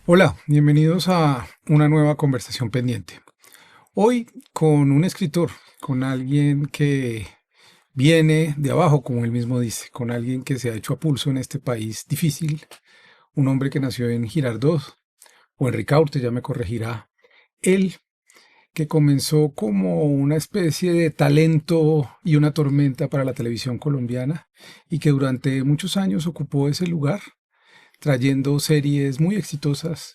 Hola, bienvenidos a una nueva conversación pendiente. Hoy con un escritor, con alguien que viene de abajo, como él mismo dice, con alguien que se ha hecho a pulso en este país difícil, un hombre que nació en Girardot o en Ricaurte, ya me corregirá. Él que comenzó como una especie de talento y una tormenta para la televisión colombiana y que durante muchos años ocupó ese lugar, trayendo series muy exitosas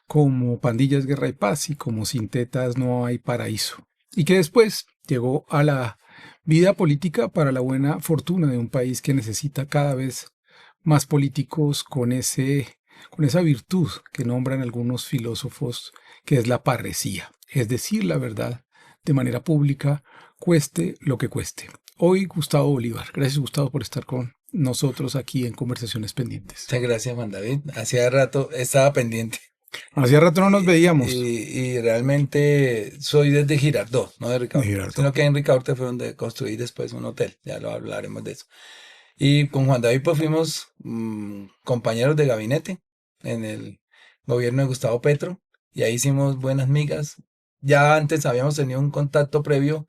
como Pandillas, Guerra y Paz y como Sin Tetas No Hay Paraíso. Y que después llegó a la vida política para la buena fortuna de un país que necesita cada vez más políticos con esa virtud que nombran algunos filósofos, que es la parresía, es decir, la verdad de manera pública, cueste lo que cueste. Hoy Gustavo Bolívar. Gracias, Gustavo, por estar con nosotros aquí en Conversaciones Pendientes. Muchas gracias, Juan David. Hacía rato estaba pendiente Hacía rato no nos y, veíamos. y realmente soy desde Girardot, no de Ricaurte, Gerardo. sino que en Ricaurte fue donde construí después un hotel, ya lo hablaremos de eso. Y con Juan David pues fuimos compañeros de gabinete en el gobierno de Gustavo Petro y ahí hicimos buenas migas. Ya antes habíamos tenido un contacto previo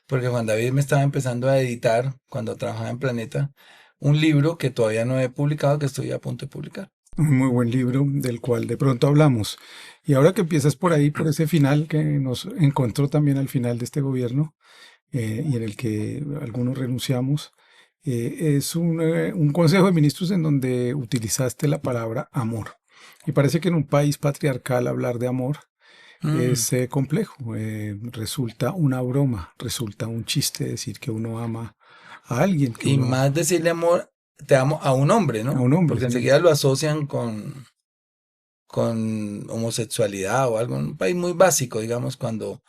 porque Juan David me estaba empezando a editar cuando trabajaba en Planeta un libro que todavía no he publicado, que estoy a punto de publicar. Un muy buen libro del cual de pronto hablamos. Y ahora que empiezas por ahí, por ese final que nos encontró también al final de este gobierno y en el que algunos renunciamos, es un consejo de ministros en donde utilizaste la palabra amor. Y parece que en un país patriarcal hablar de amor Mm. es complejo. Resulta una broma, resulta un chiste decir que uno ama a alguien, que Y uno más decirle amor, te amo a un hombre, a ¿no? un hombre. Porque enseguida lo asocian con homosexualidad o algo, un país muy básico, digamos, cuando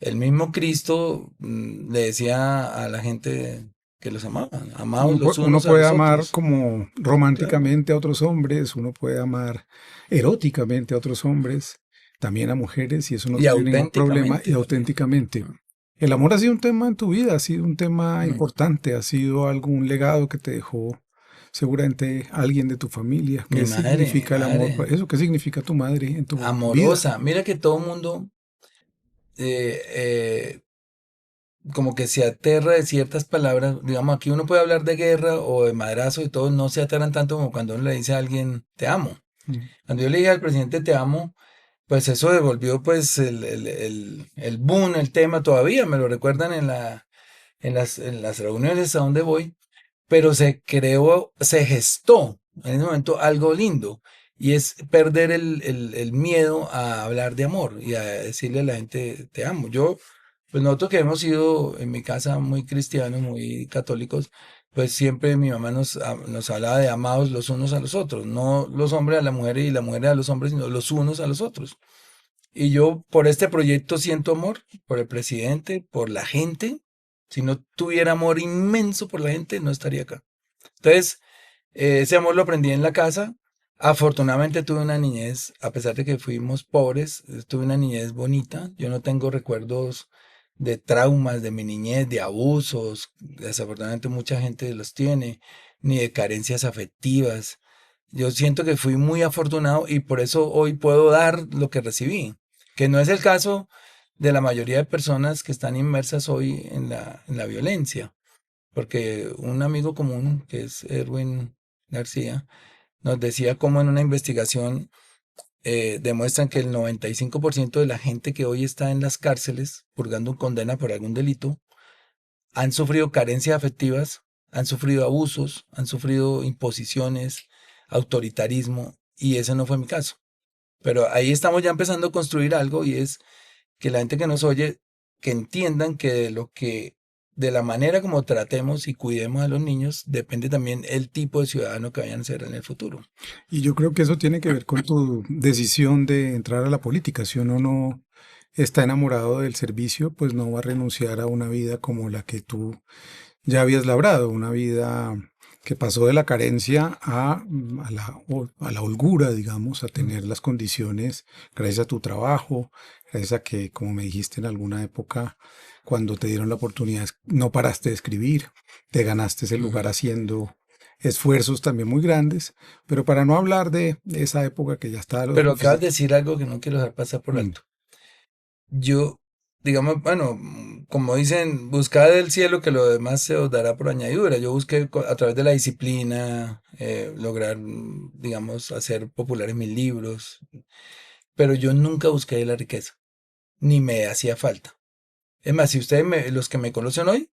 el mismo Cristo le decía a la gente que los amaba, amados los Uno unos a puede los amar otros. como Claro. románticamente a otros hombres, uno puede amar eróticamente a otros hombres, también a mujeres, y eso no Y tiene ningún problema, y auténticamente también. auténticamente. Mm. El amor ha sido un tema en tu vida, ha sido un tema Mm. importante, ha sido algún legado que te dejó seguramente alguien de tu familia. Mi ¿Qué madre, mi significa el amor? madre, ¿Eso qué significa tu madre en tu vida? amorosa. Mira que todo el mundo eh, eh, como que se aterra de ciertas palabras. Digamos, aquí uno puede hablar de guerra o de madrazo y todos no se aterran tanto como cuando uno le dice a alguien, te amo. Mm. Cuando yo le dije al presidente, te amo, pues eso devolvió pues el boom, el tema todavía, me lo recuerdan en las reuniones a donde voy, pero se creó, se gestó en ese momento algo lindo. Y es perder el miedo a hablar de amor y a decirle a la gente, te amo. Yo, pues nosotros que hemos sido en mi casa muy cristianos, muy católicos, pues siempre mi mamá nos hablaba de amados los unos a los otros, no los hombres a la mujer y la mujer a los hombres, sino los unos a los otros. Y yo por este proyecto siento amor, por el presidente, por la gente. Si no tuviera amor inmenso por la gente, no estaría acá. Entonces, ese amor lo aprendí en la casa. Afortunadamente tuve una niñez, a pesar de que fuimos pobres, tuve una niñez bonita. Yo no tengo recuerdos de traumas de mi niñez, de abusos. Desafortunadamente mucha gente los tiene, ni de carencias afectivas. Yo siento que fui muy afortunado y por eso hoy puedo dar lo que recibí, que no es el caso de la mayoría de personas que están inmersas hoy en la violencia. Porque un amigo común, que es Erwin García, nos decía cómo en una investigación demuestran que el 95% de la gente que hoy está en las cárceles purgando condena por algún delito han sufrido carencias afectivas, han sufrido abusos, han sufrido imposiciones, autoritarismo, y ese no fue mi caso. Pero ahí estamos ya empezando a construir algo y es que la gente que nos oye, que entiendan que de la manera como tratemos y cuidemos a los niños, depende también el tipo de ciudadano que vayan a ser en el futuro. Y yo creo que eso tiene que ver con tu decisión de entrar a la política. Si uno no está enamorado del servicio, pues no va a renunciar a una vida como la que tú ya habías labrado, una vida que pasó de la carencia a la holgura, digamos, a Mm. tener las condiciones gracias a tu trabajo, gracias a que, como me dijiste en alguna época, cuando te dieron la oportunidad, no paraste de escribir, te ganaste ese lugar Ujú. haciendo esfuerzos también muy grandes, pero para no hablar de esa época que ya está Pero lo acabas de suficiente. decir algo que no quiero dejar pasar por Mm, alto. Yo, digamos, bueno, como dicen, buscad del cielo que lo demás se os dará por añadidura. Yo busqué a través de la disciplina, lograr, digamos, hacer populares mis libros, pero yo nunca busqué la riqueza, ni me hacía falta. Es más, si los que me conocen hoy,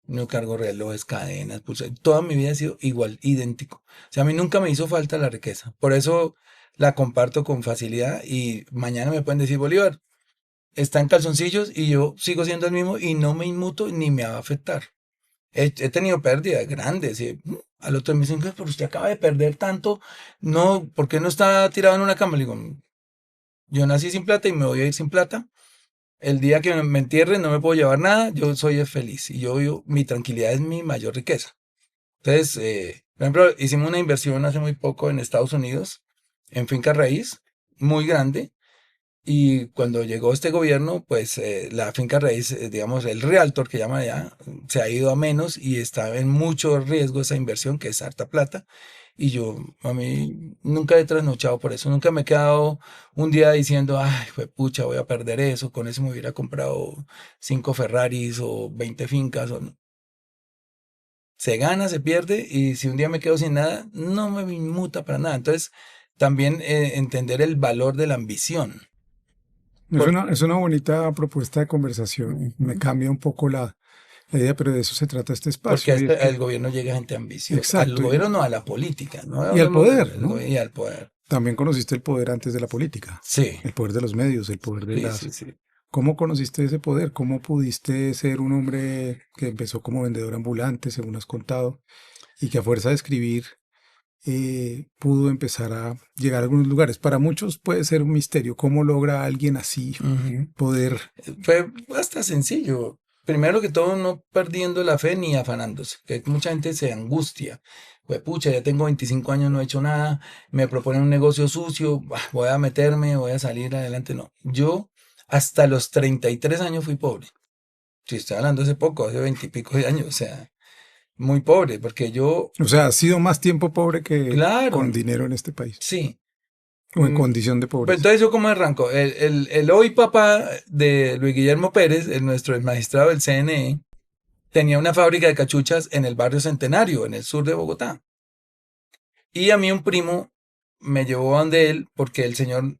no cargo relojes, cadenas, pulseras, toda mi vida ha sido igual, idéntico. O sea, a mí nunca me hizo falta la riqueza. Por eso la comparto con facilidad y mañana me pueden decir, Bolívar, está en calzoncillos y yo sigo siendo el mismo y no me inmuto ni me va a afectar. He tenido pérdidas grandes y al otro me dicen, pero usted acaba de perder tanto, no, ¿por qué no está tirado en una cama? Le digo, yo nací sin plata y me voy a ir sin plata. El día que me entierren no me puedo llevar nada, yo soy feliz y mi tranquilidad es mi mayor riqueza. Entonces, por ejemplo, hicimos una inversión hace muy poco en Estados Unidos, en finca raíz, muy grande. Y cuando llegó este gobierno, pues la finca raíz, digamos, el realtor que llaman allá, se ha ido a menos y está en mucho riesgo esa inversión, que es harta plata. Y yo, a mí, nunca he trasnochado por eso. Nunca me he quedado un día diciendo, ay, fue pucha, voy a perder eso. Con eso me hubiera comprado 5 Ferraris o 20 fincas. Se gana, se pierde. Y si un día me quedo sin nada, no me inmuta para nada. Entonces, también entender el valor de la ambición. Es una bonita propuesta de conversación. Me Ujú. cambia un poco la idea, pero de eso se trata este Porque espacio. Y es al que, gobierno llega gente ambiciosa. Al exacto, gobierno no, a la política. No y al hablemos poder, del ¿no? gobierno y al poder. También conociste el poder antes de la política, Sí, el poder de los medios, el poder de sí, sí, las... sí. ¿Cómo conociste ese poder? ¿Cómo pudiste ser un hombre que empezó como vendedor ambulante, según has contado, y que a fuerza de escribir pudo empezar a llegar a algunos lugares? Para muchos puede ser un misterio. ¿Cómo logra alguien así Ujú. poder? Fue hasta sencillo. Primero que todo, no perdiendo la fe ni afanándose. Que mucha gente se angustia. Pues pucha, ya tengo 25 años, no he hecho nada. Me proponen un negocio sucio. Voy a meterme, voy a salir adelante. No. Yo hasta los 33 años fui pobre. Si estoy hablando hace poco, hace 20 y pico de años. O sea, muy pobre. Porque yo, O sea, ha sido más tiempo pobre que claro, con dinero en este país, sí. o en Mm, condición de Pues pobreza. entonces yo como arranco, el hoy papá de Luis Guillermo Pérez, el magistrado del CNE, tenía una fábrica de cachuchas en el barrio Centenario, en el sur de Bogotá. Y a mí un primo me llevó a donde él porque el señor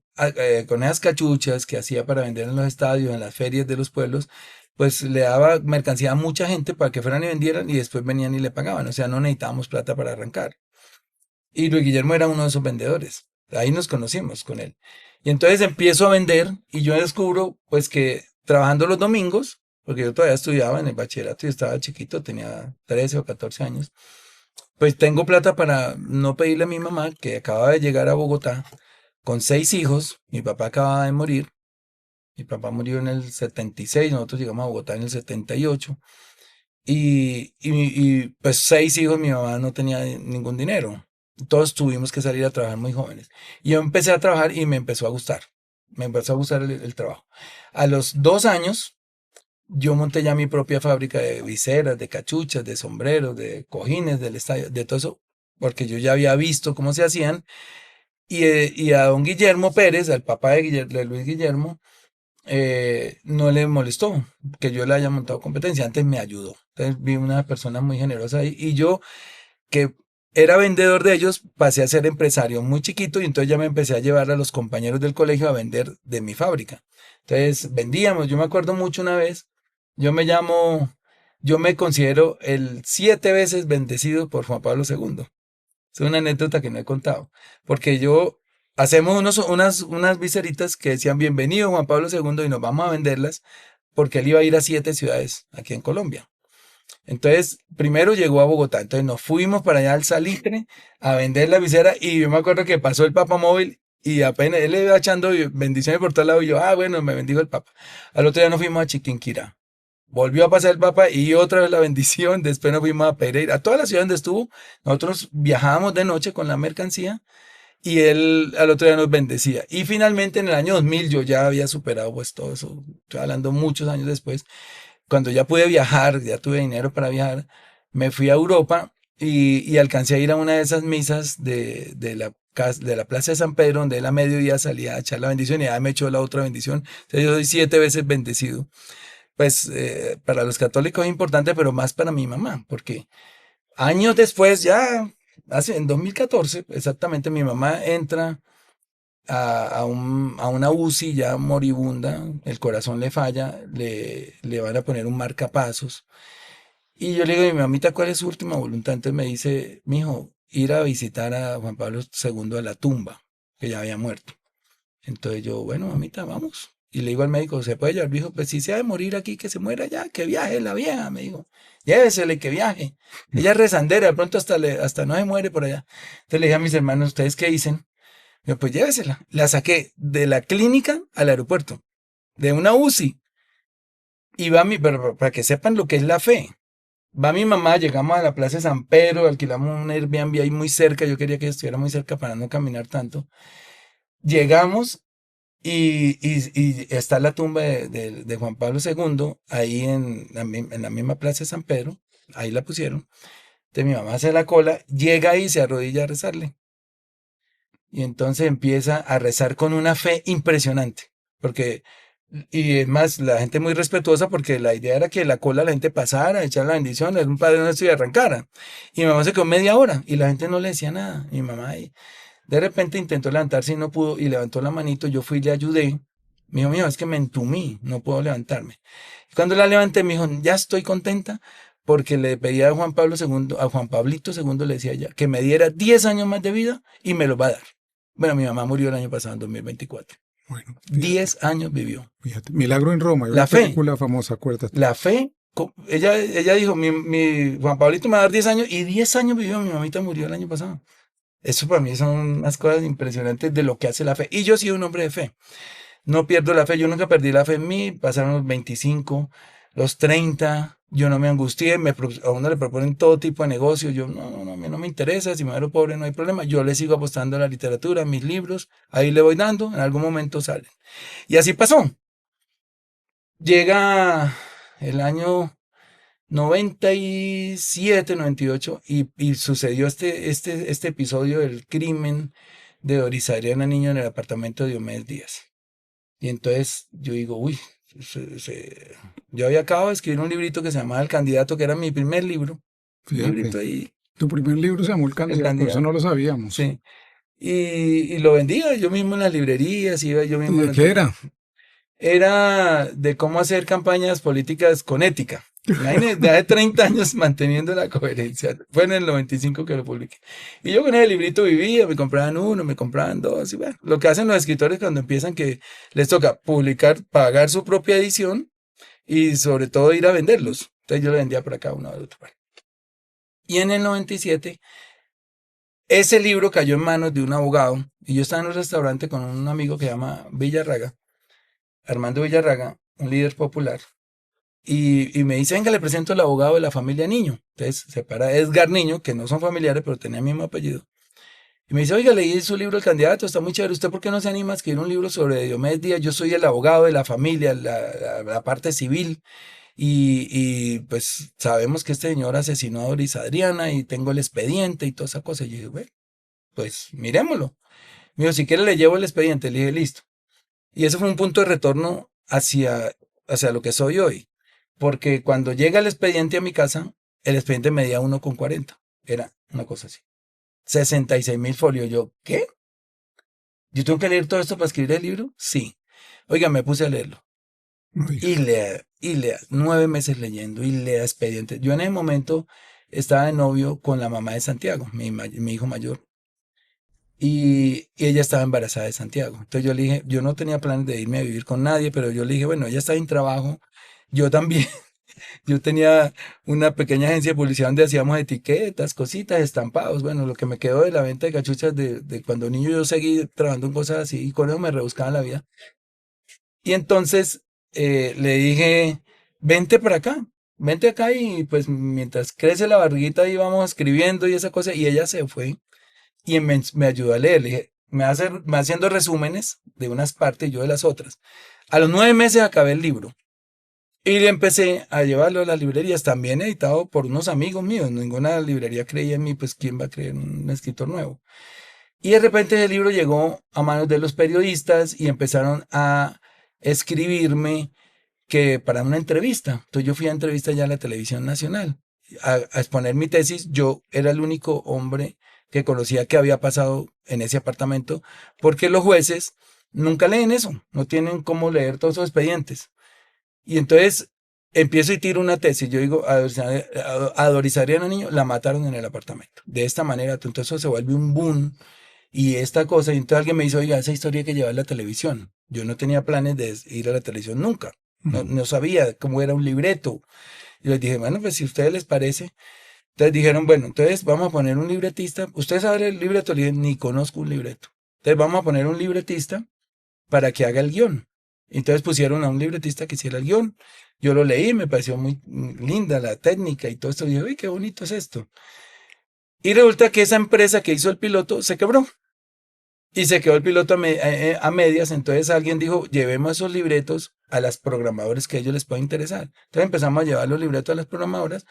con esas cachuchas que hacía para vender en los estadios, en las ferias de los pueblos, pues le daba mercancía a mucha gente para que fueran y vendieran y después venían y le pagaban. O sea, no necesitábamos plata para arrancar. Y Luis Guillermo era uno de esos vendedores. Ahí nos conocimos con él. Y entonces empiezo a vender y yo descubro pues que trabajando los domingos, porque yo todavía estudiaba en el bachillerato y estaba chiquito, tenía 13 o 14 años, pues tengo plata para no pedirle a mi mamá, que acaba de llegar a Bogotá con 6 hijos. Mi papá acababa de morir. Mi papá murió en el 76, nosotros llegamos a Bogotá en el 78. Pues 6 hijos, mi mamá no tenía ningún dinero. Todos tuvimos que salir a trabajar muy jóvenes. Y yo empecé a trabajar y me empezó a gustar. Me empezó a gustar el trabajo. A los 2 años, yo monté ya mi propia fábrica de viseras, de cachuchas, de sombreros, de cojines del estadio, de todo eso, porque yo ya había visto cómo se hacían. Y a don Guillermo Pérez, al papá de Luis Guillermo, no le molestó que yo le haya montado competencia, antes me ayudó. Entonces vi una persona muy generosa ahí y yo que era vendedor de ellos pasé a ser empresario muy chiquito y entonces ya me empecé a llevar a los compañeros del colegio a vender de mi fábrica. Entonces vendíamos, yo me acuerdo mucho una vez, yo me llamo, yo me considero el 7 veces bendecido por Juan Pablo II. Es una anécdota que no he contado. Porque hacemos unas viseritas que decían bienvenido Juan Pablo II y nos vamos a venderlas porque él iba a ir a 7 ciudades aquí en Colombia. Entonces, primero llegó a Bogotá. Entonces nos fuimos para allá al Salitre a vender la visera y yo me acuerdo que pasó el Papa Móvil y apenas él le iba echando bendiciones por todo lado y yo, bueno, me bendijo el Papa. Al otro día nos fuimos a Chiquinquirá. Volvió a pasar el Papa y otra vez la bendición. Después nos fuimos a Pereira, a toda la ciudad donde estuvo. Nosotros viajábamos de noche con la mercancía y él al otro día nos bendecía. Y finalmente en el año 2000 yo ya había superado pues todo eso. Estoy hablando muchos años después. Cuando ya pude viajar, ya tuve dinero para viajar, me fui a Europa y alcancé a ir a una de esas misas de la Plaza de San Pedro, donde él a mediodía salía a echar la bendición y ya me echó la otra bendición. Entonces yo soy 7 veces bendecido. Pues para los católicos es importante, pero más para mi mamá, porque años después, ya en 2014, exactamente, mi mamá entra a una UCI ya moribunda, el corazón le falla, le van a poner un marcapasos. Y yo le digo a mi mamita, ¿cuál es su última voluntad? Entonces me dice, mijo, ir a visitar a Juan Pablo II a la tumba, que ya había muerto. Entonces yo, bueno, mamita, vamos. Y le digo al médico, ¿se puede llevar? Me dijo, pues si se ha de morir aquí, que se muera ya, que viaje la vieja, me dijo. Llévesele, que viaje. Ella es rezandera, de pronto hasta no se muere por allá. Entonces le dije a mis hermanos, ¿ustedes qué dicen? Yo, pues llévesela. La saqué de la clínica al aeropuerto, de una UCI. Y va pero para que sepan lo que es la fe. Va mi mamá, llegamos a la Plaza de San Pedro, alquilamos un Airbnb ahí muy cerca, yo quería que estuviera muy cerca para no caminar tanto. Llegamos y está la tumba de Juan Pablo II ahí en la misma Plaza de San Pedro, ahí la pusieron. Entonces mi mamá hace la cola, llega ahí y se arrodilla a rezarle. Y entonces empieza a rezar con una fe impresionante, porque, y es más, la gente muy respetuosa porque la idea era que la cola la gente pasara, echar la bendición, era un Padre Nuestro y arrancara. Y mi mamá se quedó media hora y la gente no le decía nada. Mi mamá ahí, de repente intentó levantarse y no pudo y levantó la manito, yo fui y le ayudé. Me dijo, mío, es que me entumí, no puedo levantarme. Y cuando la levanté me dijo, ya estoy contenta porque le pedía a Juan Pablo II, a Juan Pablito II le decía ya, que me diera 10 años más de vida y me los va a dar. Bueno, mi mamá murió el año pasado, en 2024. Bueno, fíjate, 10 años vivió. fíjate. Milagro en Roma, hay una La fe, película famosa, acuérdate. la fe, ella dijo, mi Juan Pablito me va a dar 10 años y 10 años vivió, mi mamita murió el año pasado. Eso para mí son unas cosas impresionantes de lo que hace la fe. Y yo he sido un hombre de fe. No pierdo la fe, yo nunca perdí la fe en mí, pasaron los 25, los 30, yo no me angustié, a uno le proponen todo tipo de negocios, yo a mí no me interesa, si me muero pobre no hay problema, yo le sigo apostando a la literatura, a mis libros, ahí le voy dando, en algún momento salen. Y así pasó. Llega el año 97, 98 y sucedió este episodio del crimen de Doris Adriana Niño en el apartamento de Diomedes Díaz. Y entonces yo digo, uy, yo había acabado de escribir un librito que se llamaba El Candidato, que era mi primer libro. Un librito Fíjate. ahí, Tu primer libro se llamó El El Candidato, eso Candidato. no lo sabíamos. Sí. Y lo vendía yo mismo en las librerías, iba yo ¿Y mismo en de las qué era? Era de cómo hacer campañas políticas con ética. Imagínense, de hace 30 años manteniendo la coherencia. Fue en el 95 que lo publiqué. Y yo con ese librito vivía, me compraban uno, me compraban dos. Y bueno, lo que hacen los escritores cuando empiezan que les toca publicar, pagar su propia edición y sobre todo ir a venderlos. Entonces yo lo vendía por acá uno al otro. Y en el 97, ese libro cayó en manos de un abogado. Y yo estaba en un restaurante con un amigo que se llama Villarraga, Armando Villarraga, un líder popular. Y me dice, venga, le presento al abogado de la familia Niño. Entonces se para Edgar Niño, que no son familiares, pero tenía el mismo apellido. Y me dice, oiga, leí su libro El Candidato, está muy chévere. ¿Usted por qué no se anima a escribir un libro sobre Diomedes Díaz? Yo soy el abogado de la familia, la parte civil. Pues sabemos que este señor asesinó a Doris Adriana y tengo el expediente y toda esa cosa. Y yo dije, bueno, pues miremoslo. Me dijo, si quiere le llevo el expediente. Le dije, listo. Y eso fue un punto de retorno hacia lo que soy hoy. Porque cuando llega el expediente a mi casa, el expediente medía 1,40. Era una cosa así. 66.000 folios. Yo, ¿qué? ¿Yo tengo que leer todo esto para escribir el libro? Sí. Oiga, me puse a leerlo. Oiga, Y lea, 9 meses leyendo y lea expedientes. Yo en ese momento estaba de novio con la mamá de Santiago, mi hijo mayor. Y ella estaba embarazada de Santiago. Entonces yo le dije, yo no tenía planes de irme a vivir con nadie, pero yo le dije, bueno, ella está en trabajo, yo también. Yo tenía una pequeña agencia de publicidad donde hacíamos etiquetas, cositas, estampados. Bueno, lo que me quedó de la venta de cachuchas de cuando niño yo seguí trabajando en cosas así y con eso me rebuscaba la vida. Y entonces le dije, vente acá y pues mientras crece la barriguita ahí vamos escribiendo y esa cosa. Y ella se fue y me ayudó a leer. Le dije, me va haciendo resúmenes de unas partes y yo de las otras. A los 9 meses acabé el libro. Y le empecé a llevarlo a las librerías, también editado por unos amigos míos. Ninguna librería creía en mí, pues ¿quién va a creer en un escritor nuevo? Y de repente el libro llegó a manos de los periodistas y empezaron a escribirme que para una entrevista. Entonces yo fui a entrevista ya a la televisión nacional a exponer mi tesis. Yo era el único hombre que conocía qué había pasado en ese apartamento, porque los jueces nunca leen eso, no tienen cómo leer todos esos expedientes. Y entonces empiezo y tiro una tesis. Yo digo, a Doris Adriana Niño la mataron en el apartamento. De esta manera, entonces eso se vuelve un boom y esta cosa. Y entonces alguien me dice, oiga, esa historia hay que llevar a la televisión. Yo no tenía planes de ir a la televisión nunca. No, Ujú. no sabía cómo era un libreto. Y les dije, bueno, pues si a ustedes les parece. Entonces dijeron, bueno, entonces vamos a poner un libretista. ¿Usted sabe el libreto? Le dije, ni conozco un libreto. Entonces vamos a poner un libretista para que haga el guión. Entonces pusieron a un libretista que hiciera el guión. Yo lo leí, me pareció muy linda la técnica y todo esto. Y dije, uy, qué bonito es esto. Y resulta que esa empresa que hizo el piloto se quebró. Y se quedó el piloto a medias. Entonces alguien dijo, llevemos esos libretos a las programadoras que a ellos les pueda interesar. Entonces empezamos a llevar los libretos a las programadoras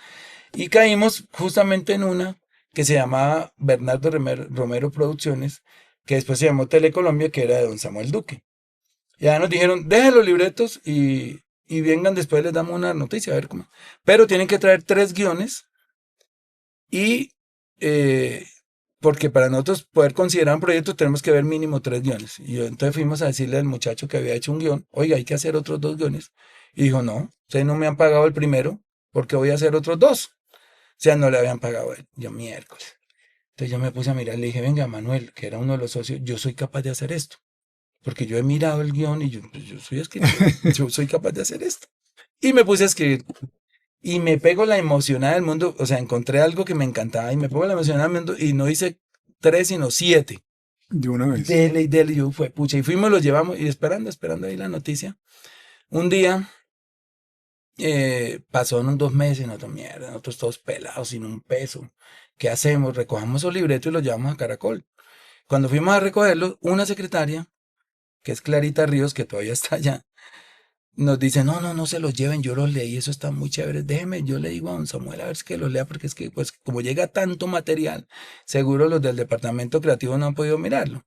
y caímos justamente en una que se llamaba Bernardo Romero Producciones, que después se llamó Telecolombia, que era de don Samuel Duque. Ya nos dijeron, dejen los libretos y vengan después, les damos una noticia, a ver cómo. Pero tienen que traer 3 guiones y eh, porque para nosotros poder considerar un proyecto tenemos que ver mínimo 3 guiones. Y entonces fuimos a decirle al muchacho que había hecho un guión, oiga, hay que hacer otros 2 guiones. Y dijo, no, ustedes no me han pagado el primero, porque voy a hacer otros 2. O sea, no le habían pagado a él. Yo, miércoles. Entonces yo me puse a mirar, le dije, venga, Manuel, que era uno de los socios, yo soy capaz de hacer esto. Porque yo he mirado el guión y yo, pues, yo soy escritor, yo soy capaz de hacer esto. Y me puse a escribir. Y me pego la emocionada del mundo, o sea, encontré algo que me encantaba y me pego la emocionada del mundo y no hice 3, sino 7. De una vez. Dele y dele, yo fue pucha. Y fuimos, los llevamos y esperando ahí la noticia. Un día pasó en unos 2 meses, nosotros, mierda, nosotros todos pelados, sin un peso. ¿Qué hacemos? Recojamos esos libretos y los llevamos a Caracol. Cuando fuimos a recogerlos, una secretaria, que es Clarita Ríos, que todavía está allá, nos dice, no, no, no se los lleven, yo los leí, eso está muy chévere, déjeme, yo le digo a don Samuel a ver si que los lea, porque es que, pues, como llega tanto material, seguro los del departamento creativo no han podido mirarlo.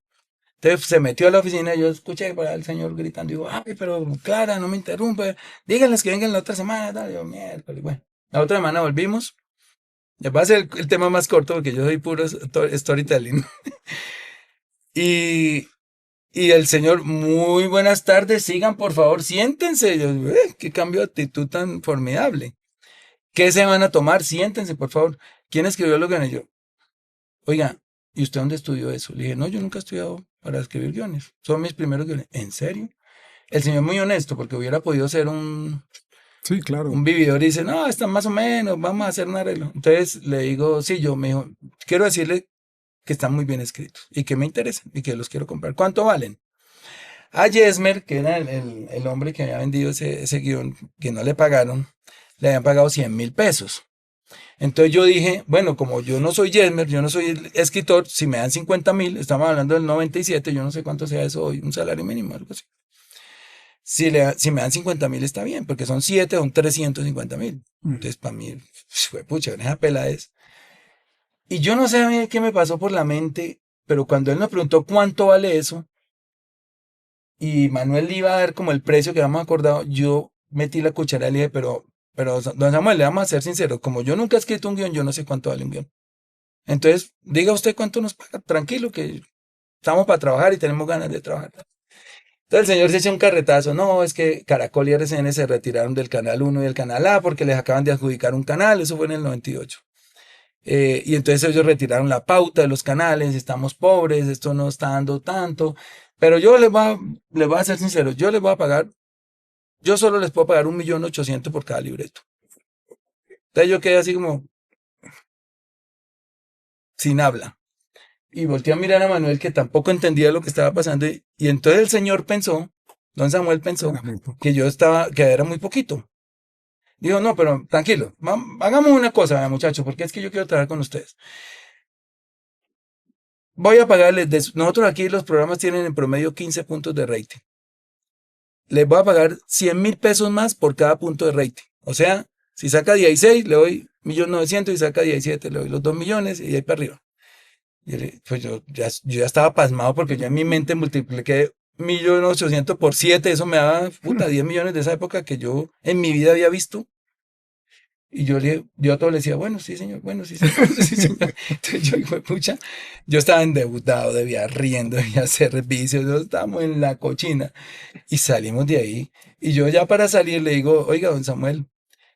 Entonces se metió a la oficina y yo escuché por ahí al señor gritando, digo, ay, pero Clara, no me interrumpe, díganles que vengan la otra semana, tal, yo, miércoles, bueno. La otra semana volvimos, va a ser el tema más corto porque yo soy puro storytelling. Y Y el señor, muy buenas tardes, sigan por favor, siéntense. Yo, qué cambio de actitud tan formidable. ¿Qué se van a tomar? Siéntense, por favor. ¿Quién escribió lo que yo? Oiga, ¿y usted dónde estudió eso? Le dije, no, yo nunca he estudiado para escribir guiones. Son mis primeros guiones. ¿En serio? El señor muy honesto, porque hubiera podido ser Sí, claro. un vividor y dice, no, están más o menos, vamos a hacer un arreglo. Entonces le digo, sí, yo me dijo, quiero decirle que están muy bien escritos y que me interesan y que los quiero comprar. ¿Cuánto valen? A Yesmer, que era el hombre que había vendido ese guión, que no le pagaron, le habían pagado 100.000 pesos. Entonces yo dije, bueno, como yo no soy Yesmer, yo no soy el escritor, si me dan 50.000, estamos hablando del 97, yo no sé cuánto sea eso hoy, un salario mínimo, algo así. Si me dan 50.000 está bien, porque son 7, son 350.000. Mm. Entonces para mí, fue pucha, esa pela es. Y yo no sé a mí qué me pasó por la mente, pero cuando él nos preguntó cuánto vale eso, y Manuel le iba a dar como el precio que habíamos acordado, yo metí la cuchara y le dije, pero don Samuel, le vamos a ser sinceros, como yo nunca he escrito un guión, yo no sé cuánto vale un guión. Entonces, diga usted cuánto nos paga, tranquilo, que estamos para trabajar y tenemos ganas de trabajar. Entonces el señor se echa un carretazo, no, es que Caracol y RCN se retiraron del canal uno y del canal A porque les acaban de adjudicar un canal, eso fue en el 98. Y entonces ellos retiraron la pauta de los canales, estamos pobres, esto no está dando tanto, pero yo les voy a ser sincero, yo les voy a pagar. Yo solo les puedo pagar 1.800.000 por cada libreto. Entonces yo quedé así como sin habla. Y volteé a mirar a Manuel que tampoco entendía lo que estaba pasando. Y entonces el señor pensó, don Samuel pensó, Era muy poco. que era muy poquito. Dijo, no, pero tranquilo, hagamos una cosa, muchachos, porque es que yo quiero trabajar con ustedes. Voy a pagarles, nosotros aquí los programas tienen en promedio 15 puntos de rating. les voy a pagar 100.000 pesos más por cada punto de rating. O sea, si saca 16, le doy 1.900.000 y saca 17, le doy los 2 millones y ahí para arriba. Pues yo ya estaba pasmado porque yo en mi mente multipliqué 1.800.000 por 7, eso me daba, puta, 10 millones de esa época que yo en mi vida había visto. Y yo a todo le decía, bueno, sí, señor, bueno, sí, señor, sí, señor. Entonces yo, hijo de pucha, yo estaba endeudado, debía riendo, debía hacer servicios, yo estábamos en la cochina. Y salimos de ahí. Y yo ya para salir le digo, oiga, don Samuel,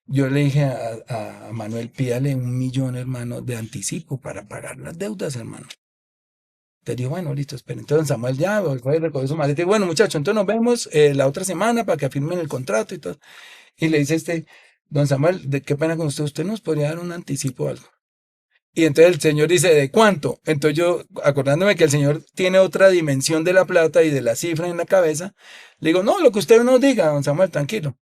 yo le dije a Manuel, pídale 1 millón, hermano, de anticipo para pagar las deudas, hermano. Te digo, bueno, listo, espera. Entonces don Samuel ya fue y recogió su maleta y bueno, muchachos, entonces nos vemos la otra semana para que firmen el contrato y todo. Y le dice don Samuel, qué pena con usted, usted nos podría dar un anticipo o algo. Y entonces el señor dice, ¿de cuánto? Entonces yo, acordándome que el señor tiene otra dimensión de la plata y de la cifra en la cabeza, le digo, no, lo que usted nos diga, don Samuel, tranquilo.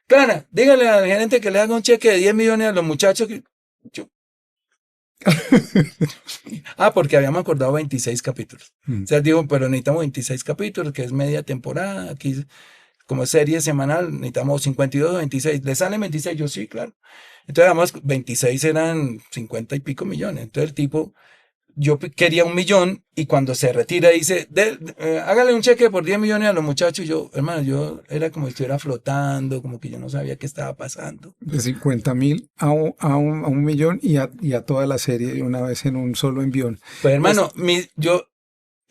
Clara, dígale al gerente que le haga un cheque de 10 millones a los muchachos. Yo- porque habíamos acordado 26 capítulos. O sea, digo, pero necesitamos 26 capítulos, que es media temporada. Aquí, como serie semanal, necesitamos 52 o 26. ¿Le salen 26? Yo sí, claro. Entonces, además, 26 eran 50 y pico millones. Entonces, el tipo, yo quería 1 millón y cuando se retira dice, hágale un cheque por 10 millones a los muchachos. Yo, hermano, yo era como si estuviera flotando, como que yo no sabía qué estaba pasando. De 50.000 a un millón y a toda la serie de una vez en un solo envión. Pues, hermano,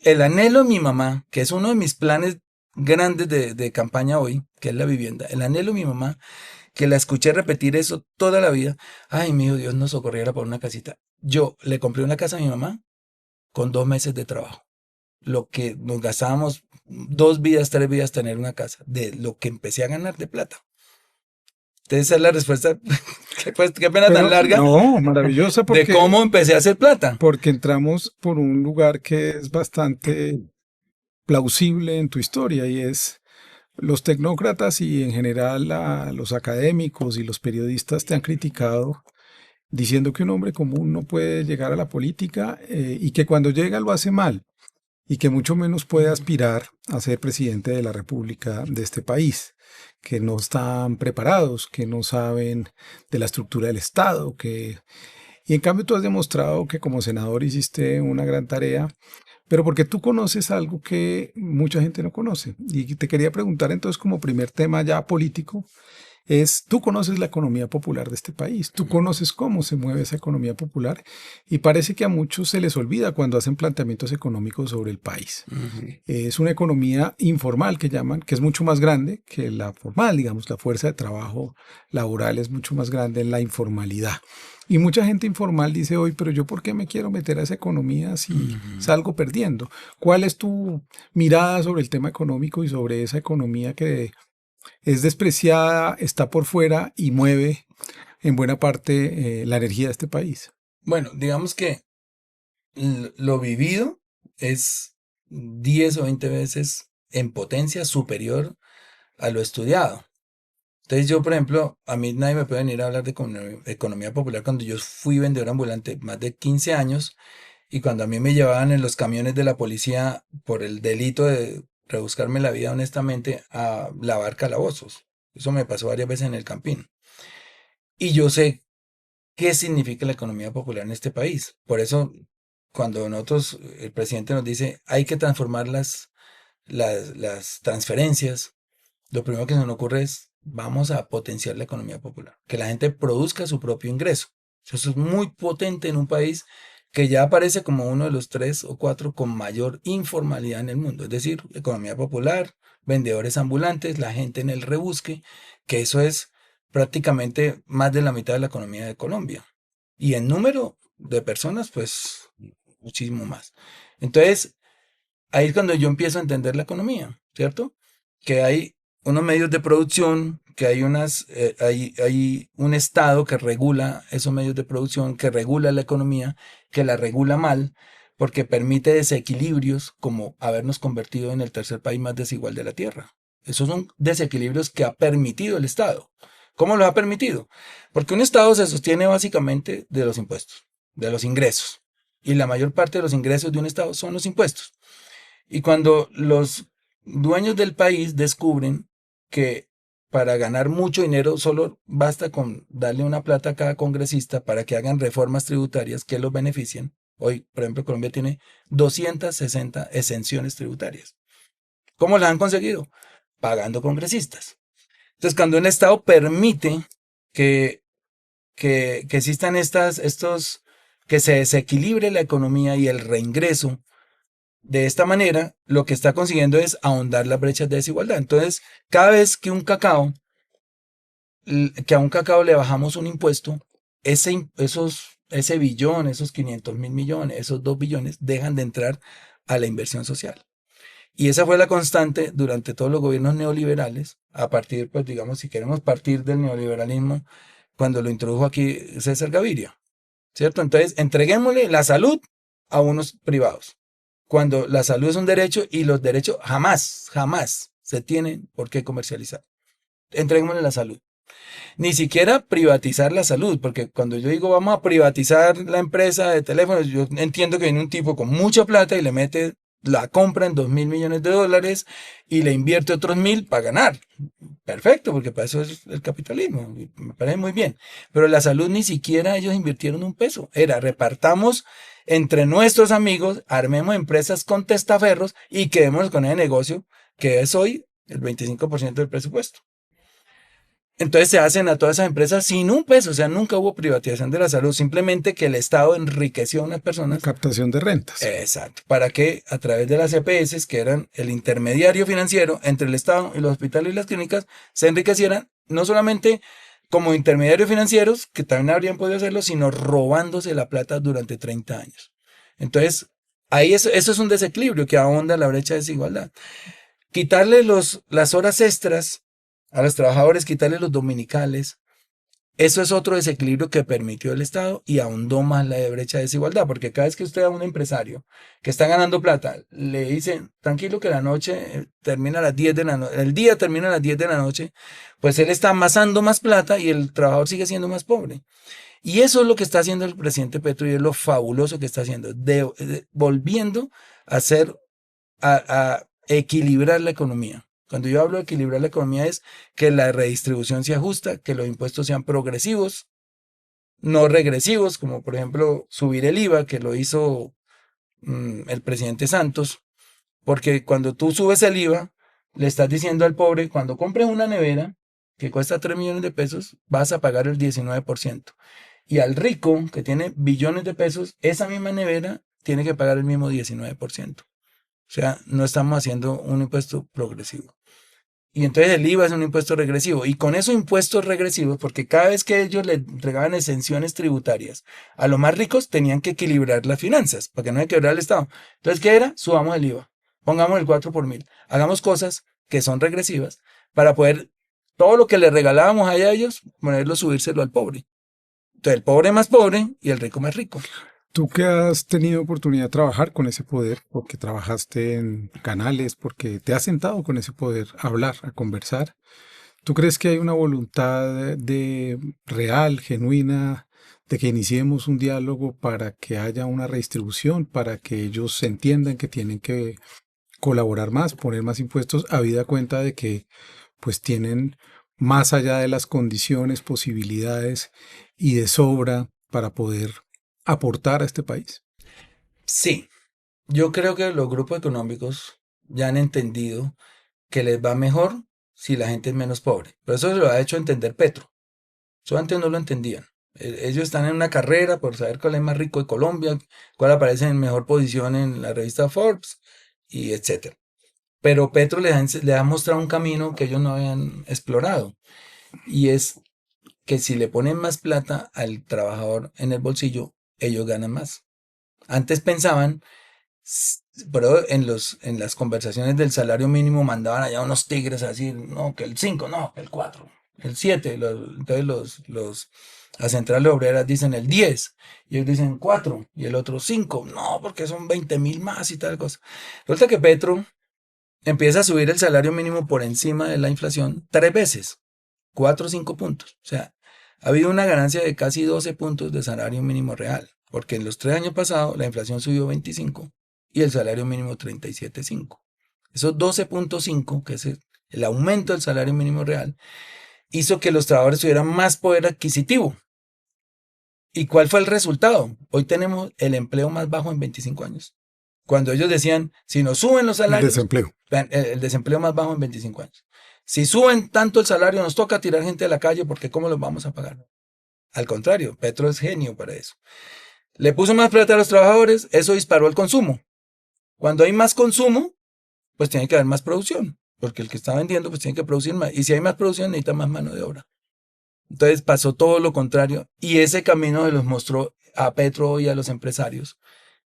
el anhelo de mi mamá, que es uno de mis planes grandes de campaña hoy, que es la vivienda, el anhelo de mi mamá, que la escuché repetir eso toda la vida. Ay, mío, Dios nos socorriera por una casita. Yo le compré una casa a mi mamá con 2 meses de trabajo. Lo que nos gastábamos 2 vidas, 3 vidas tener una casa, de lo que empecé a ganar de plata. Entonces esa es la respuesta, qué pena tan Pero larga, no, maravillosa de cómo empecé a hacer plata. porque entramos por un lugar que es bastante plausible en tu historia y es los tecnócratas y en general los académicos y los periodistas te han criticado diciendo que un hombre común no puede llegar a la política y que cuando llega lo hace mal y que mucho menos puede aspirar a ser presidente de la República de este país, que no están preparados, que no saben de la estructura del Estado, y en cambio tú has demostrado que como senador hiciste una gran tarea, pero porque tú conoces algo que mucha gente no conoce. Y te quería preguntar entonces como primer tema ya político, tú conoces la economía popular de este país, tú conoces cómo se mueve esa economía popular y parece que a muchos se les olvida cuando hacen planteamientos económicos sobre el país. Es una economía informal que llaman, que es mucho más grande que la formal, digamos, la fuerza de trabajo laboral es mucho más grande en la informalidad. Y mucha gente informal dice hoy, pero yo ¿por qué me quiero meter a esa economía si salgo perdiendo? ¿Cuál es tu mirada sobre el tema económico y sobre esa economía que es despreciada, está por fuera y mueve en buena parte la energía de este país? Bueno, digamos que lo vivido es 10 o 20 veces en potencia superior a lo estudiado. Entonces yo, por ejemplo, a mí nadie me puede venir a hablar de economía popular cuando yo fui vendedor ambulante más de 15 años y cuando a mí me llevaban en los camiones de la policía por el delito de rebuscarme la vida honestamente a lavar calabozos. Eso me pasó varias veces en el Campín. Y yo sé qué significa la economía popular en este país. Por eso, cuando nosotros, el presidente nos dice, hay que transformar las transferencias, lo primero que se nos ocurre es, vamos a potenciar la economía popular, que la gente produzca su propio ingreso. Eso es muy potente en un país que ya aparece como uno de los 3 o 4 con mayor informalidad en el mundo. Es decir, economía popular, vendedores ambulantes, la gente en el rebusque, que eso es prácticamente más de la mitad de la economía de Colombia. Y en número de personas, pues muchísimo más. Entonces, ahí es cuando yo empiezo a entender la economía, ¿cierto? Que hay unos medios de producción, que hay un Estado que regula esos medios de producción, que regula la economía, que la regula mal, porque permite desequilibrios como habernos convertido en el tercer país más desigual de la Tierra. Esos son desequilibrios que ha permitido el Estado. ¿Cómo lo ha permitido? Porque un Estado se sostiene básicamente de los impuestos, de los ingresos. Y la mayor parte de los ingresos de un Estado son los impuestos. Y cuando los dueños del país descubren que para ganar mucho dinero solo basta con darle una plata a cada congresista para que hagan reformas tributarias que los beneficien. Hoy, por ejemplo, Colombia tiene 260 exenciones tributarias. ¿Cómo las han conseguido? Pagando congresistas. Entonces, cuando un Estado permite que, que existan que se desequilibre la economía y el reingreso de esta manera, lo que está consiguiendo es ahondar las brechas de desigualdad. Entonces, cada vez que a un cacao le bajamos un impuesto, ese billón, esos 500.000 millones, esos 2 billones, dejan de entrar a la inversión social. Y esa fue la constante durante todos los gobiernos neoliberales, a partir, pues digamos, si queremos partir del neoliberalismo, cuando lo introdujo aquí César Gaviria, ¿cierto? Entonces, entreguémosle la salud a unos privados, cuando la salud es un derecho y los derechos jamás se tienen por qué comercializar. Entreguémosle la salud. Ni siquiera privatizar la salud, porque cuando yo digo vamos a privatizar la empresa de teléfonos, yo entiendo que viene un tipo con mucha plata y le mete la compra en 2.000 millones de dólares y le invierte otros 1.000 para ganar. Perfecto, porque para eso es el capitalismo, me parece muy bien. Pero la salud ni siquiera ellos invirtieron un peso. Era repartamos entre nuestros amigos, armemos empresas con testaferros y quedémonos con ese negocio que es hoy el 25% del presupuesto. Entonces se hacen a todas esas empresas sin un peso, o sea, nunca hubo privatización de la salud, simplemente que el Estado enriqueció a unas personas. Captación de rentas. Exacto, para que a través de las EPS, que eran el intermediario financiero entre el Estado y los hospitales y las clínicas, se enriquecieran no solamente como intermediarios financieros, que también habrían podido hacerlo, sino robándose la plata durante 30 años. Entonces, ahí eso es un desequilibrio que ahonda la brecha de desigualdad. Quitarle las horas extras a los trabajadores, quitarle los dominicales, eso es otro desequilibrio que permitió el Estado y ahondó más la brecha de desigualdad, porque cada vez que usted a un empresario que está ganando plata, le dicen, tranquilo que la noche termina a las 10 de la noche, el día termina a las 10 de la noche, pues él está amasando más plata y el trabajador sigue siendo más pobre. Y eso es lo que está haciendo el presidente Petro y es lo fabuloso que está haciendo, volviendo a hacer, a equilibrar la economía. Cuando yo hablo de equilibrar la economía es que la redistribución sea justa, que los impuestos sean progresivos, no regresivos, como por ejemplo subir el IVA, que lo hizo el presidente Santos, porque cuando tú subes el IVA, le estás diciendo al pobre, cuando compres una nevera que cuesta 3 millones de pesos, vas a pagar el 19%. Y al rico, que tiene billones de pesos, esa misma nevera tiene que pagar el mismo 19%. O sea, no estamos haciendo un impuesto progresivo. Y entonces el IVA es un impuesto regresivo. Y con esos impuestos regresivos, porque cada vez que ellos le entregaban exenciones tributarias a los más ricos, tenían que equilibrar las finanzas para que no se quebrara el Estado. Entonces, ¿qué era? Subamos el IVA. Pongamos el 4 por 1.000. Hagamos cosas que son regresivas para poder, todo lo que le regalábamos a ellos, ponerlo, subírselo al pobre. Entonces, el pobre más pobre y el rico más rico. Tú que has tenido oportunidad de trabajar con ese poder, porque trabajaste en canales, porque te has sentado con ese poder a hablar, a conversar, ¿tú crees que hay una voluntad de real, genuina, de que iniciemos un diálogo para que haya una redistribución, para que ellos entiendan que tienen que colaborar más, poner más impuestos, habida cuenta de que pues tienen más allá de las condiciones, posibilidades y de sobra para poder aportar a este país? Sí, yo creo que los grupos económicos ya han entendido que les va mejor si la gente es menos pobre. Pero eso se lo ha hecho entender Petro. Eso antes no lo entendían. Ellos están en una carrera por saber cuál es más rico de Colombia, cuál aparece en mejor posición en la revista Forbes, y etcétera. Pero Petro les ha mostrado un camino que ellos no habían explorado. Y es que si le ponen más plata al trabajador en el bolsillo, ellos ganan más. Antes pensaban, pero en las conversaciones del salario mínimo mandaban allá unos tigres a decir, no, que el 5, no, el 4, el 7. Entonces las centrales obreras dicen el 10, y ellos dicen 4, y el otro 5, no, porque son 20.000 más y tal cosa. Resulta que Petro empieza a subir el salario mínimo por encima de la inflación 3 veces, 4 o 5 puntos. O sea, ha habido una ganancia de casi 12 puntos de salario mínimo real, porque en los 3 años pasados la inflación subió 25 y el salario mínimo 37.5. Esos 12.5, que es el aumento del salario mínimo real, hizo que los trabajadores tuvieran más poder adquisitivo. ¿Y cuál fue el resultado? Hoy tenemos el empleo más bajo en 25 años. Cuando ellos decían, si nos suben los El salarios, desempleo. el desempleo más bajo en 25 años. Si suben tanto el salario, nos toca tirar gente a la calle porque ¿cómo los vamos a pagar? Al contrario, Petro es genio para eso. Le puso más plata a los trabajadores, eso disparó el consumo. Cuando hay más consumo, pues tiene que haber más producción, porque el que está vendiendo pues tiene que producir más. Y si hay más producción, necesita más mano de obra. Entonces pasó todo lo contrario y ese camino se los mostró a Petro y a los empresarios.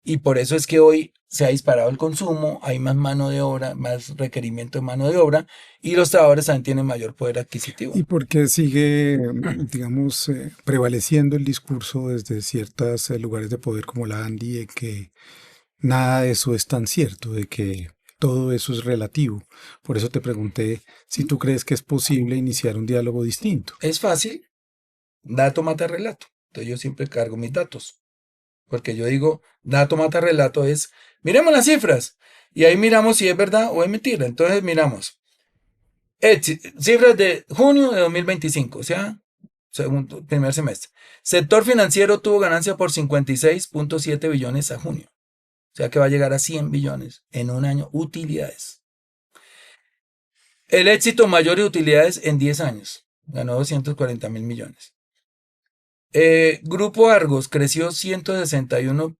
Y por eso es que hoy se ha disparado el consumo, hay más mano de obra, más requerimiento de mano de obra y los trabajadores también tienen mayor poder adquisitivo. ¿Y por qué sigue, digamos, prevaleciendo el discurso desde ciertos lugares de poder como la ANDI de que nada de eso es tan cierto, de que todo eso es relativo? Por eso te pregunté si tú crees que es posible iniciar un diálogo distinto. Es fácil, dato mata relato. Entonces yo siempre cargo mis datos. Porque yo digo, dato mata relato es, miremos las cifras. Y ahí miramos si es verdad o es mentira. Entonces miramos. Cifras de junio de 2025, o sea, segundo, primer semestre. Sector financiero tuvo ganancia por 56.7 billones a junio. O sea que va a llegar a 100 billones en un año. Utilidades. El éxito mayor de utilidades en 10 años. Ganó 240.000 millones. Grupo Argos creció 161%,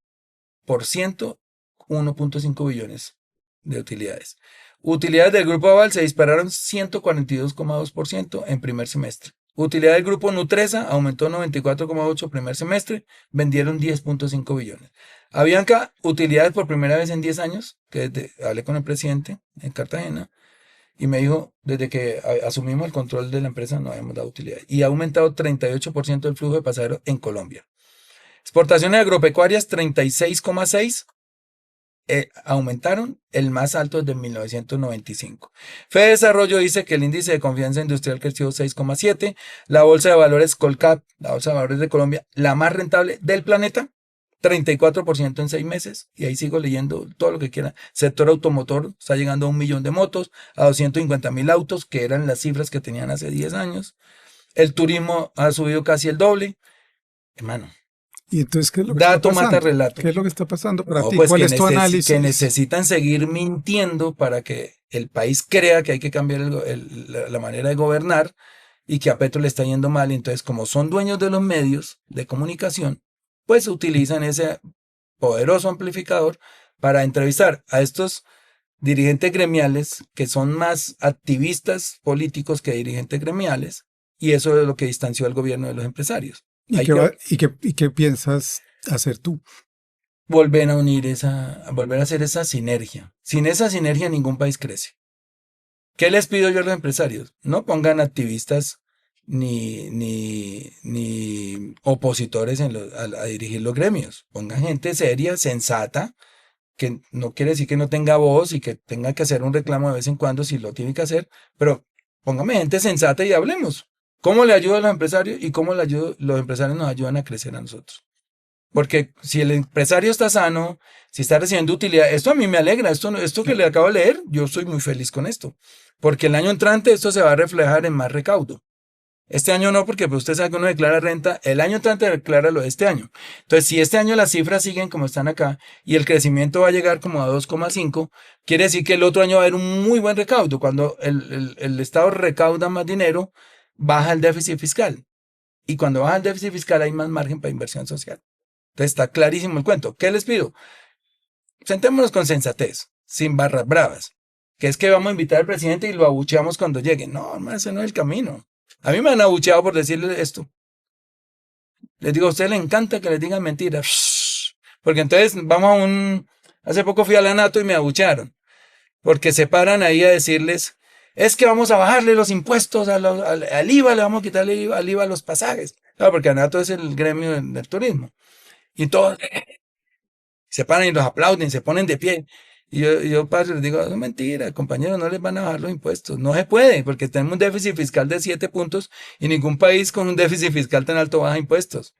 1.5 billones de utilidades. Utilidades del Grupo Aval se dispararon 142,2% en primer semestre. Utilidad del Grupo Nutresa aumentó 94,8% primer semestre, vendieron 10.5 billones. Avianca, utilidades por primera vez en 10 años, que hablé con el presidente en Cartagena, y me dijo, desde que asumimos el control de la empresa no habíamos dado utilidades. Y ha aumentado 38% el flujo de pasajeros en Colombia. Exportaciones agropecuarias 36,6%. Aumentaron el más alto desde 1995. Fede Desarrollo dice que el índice de confianza industrial creció 6,7%. La bolsa de valores Colcap, la bolsa de valores de Colombia, la más rentable del planeta, 34% en 6 meses. Y ahí sigo leyendo todo lo que quiera. Sector automotor está llegando a 1 millón de motos, a 250.000 autos, que eran las cifras que tenían hace 10 años. El turismo ha subido casi el doble. Hermano. ¿Y entonces qué es lo que Dato está pasando? mata relato. ¿Qué es lo que está pasando para No, ti? pues ¿Cuál que es tu análisis? que necesitan seguir mintiendo para que el país crea que hay que cambiar la manera de gobernar y que a Petro le está yendo mal. Y entonces, como son dueños de los medios de comunicación, pues utilizan ese poderoso amplificador para entrevistar a estos dirigentes gremiales que son más activistas políticos que dirigentes gremiales, y eso es lo que distanció al gobierno de los empresarios. ¿Y qué piensas hacer tú? Volver a unir volver a hacer esa sinergia. Sin esa sinergia ningún país crece. ¿Qué les pido yo a los empresarios? No pongan activistas ni opositores a dirigir los gremios. Pongan gente seria, sensata, que no quiere decir que no tenga voz y que tenga que hacer un reclamo de vez en cuando si lo tiene que hacer, pero póngame gente sensata y hablemos. ¿Cómo le ayudo a los empresarios y cómo los empresarios nos ayudan a crecer a nosotros? Porque si el empresario está sano, si está recibiendo utilidad, esto a mí me alegra, esto que le acabo de leer, yo soy muy feliz con esto. Porque el año entrante esto se va a reflejar en más recaudo. Este año no, porque pues usted sabe que uno declara renta, el año entrante declara lo de este año. Entonces, si este año las cifras siguen como están acá y el crecimiento va a llegar como a 2,5, quiere decir que el otro año va a haber un muy buen recaudo. Cuando el Estado recauda más dinero, baja el déficit fiscal. Y cuando baja el déficit fiscal hay más margen para inversión social. Entonces está clarísimo el cuento. ¿Qué les pido? Sentémonos con sensatez, sin barras bravas. Que es que vamos a invitar al presidente y lo abucheamos cuando llegue. No, hermano, ese no es el camino. A mí me han abucheado por decirles esto. Les digo, a usted le encanta que les digan mentiras. Porque entonces hace poco fui a la NATO y me abuchearon. Porque se paran ahí a decirles, es que vamos a bajarle los impuestos al IVA, le vamos a quitarle al IVA a los pasajes. Claro, porque la NATO es el gremio del turismo. Y todos se paran y los aplauden, se ponen de pie. Y yo padre, les digo, es mentira, compañeros, no les van a bajar los impuestos. No se puede, porque tenemos un déficit fiscal de 7 puntos y ningún país con un déficit fiscal tan alto baja impuestos.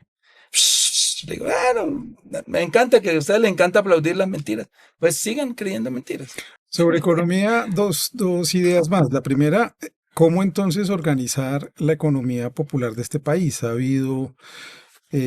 Le digo, bueno, me encanta que a ustedes les encanta aplaudir las mentiras. Pues sigan creyendo mentiras. Sobre economía, dos ideas más. La primera, ¿cómo entonces organizar la economía popular de este país? Ha habido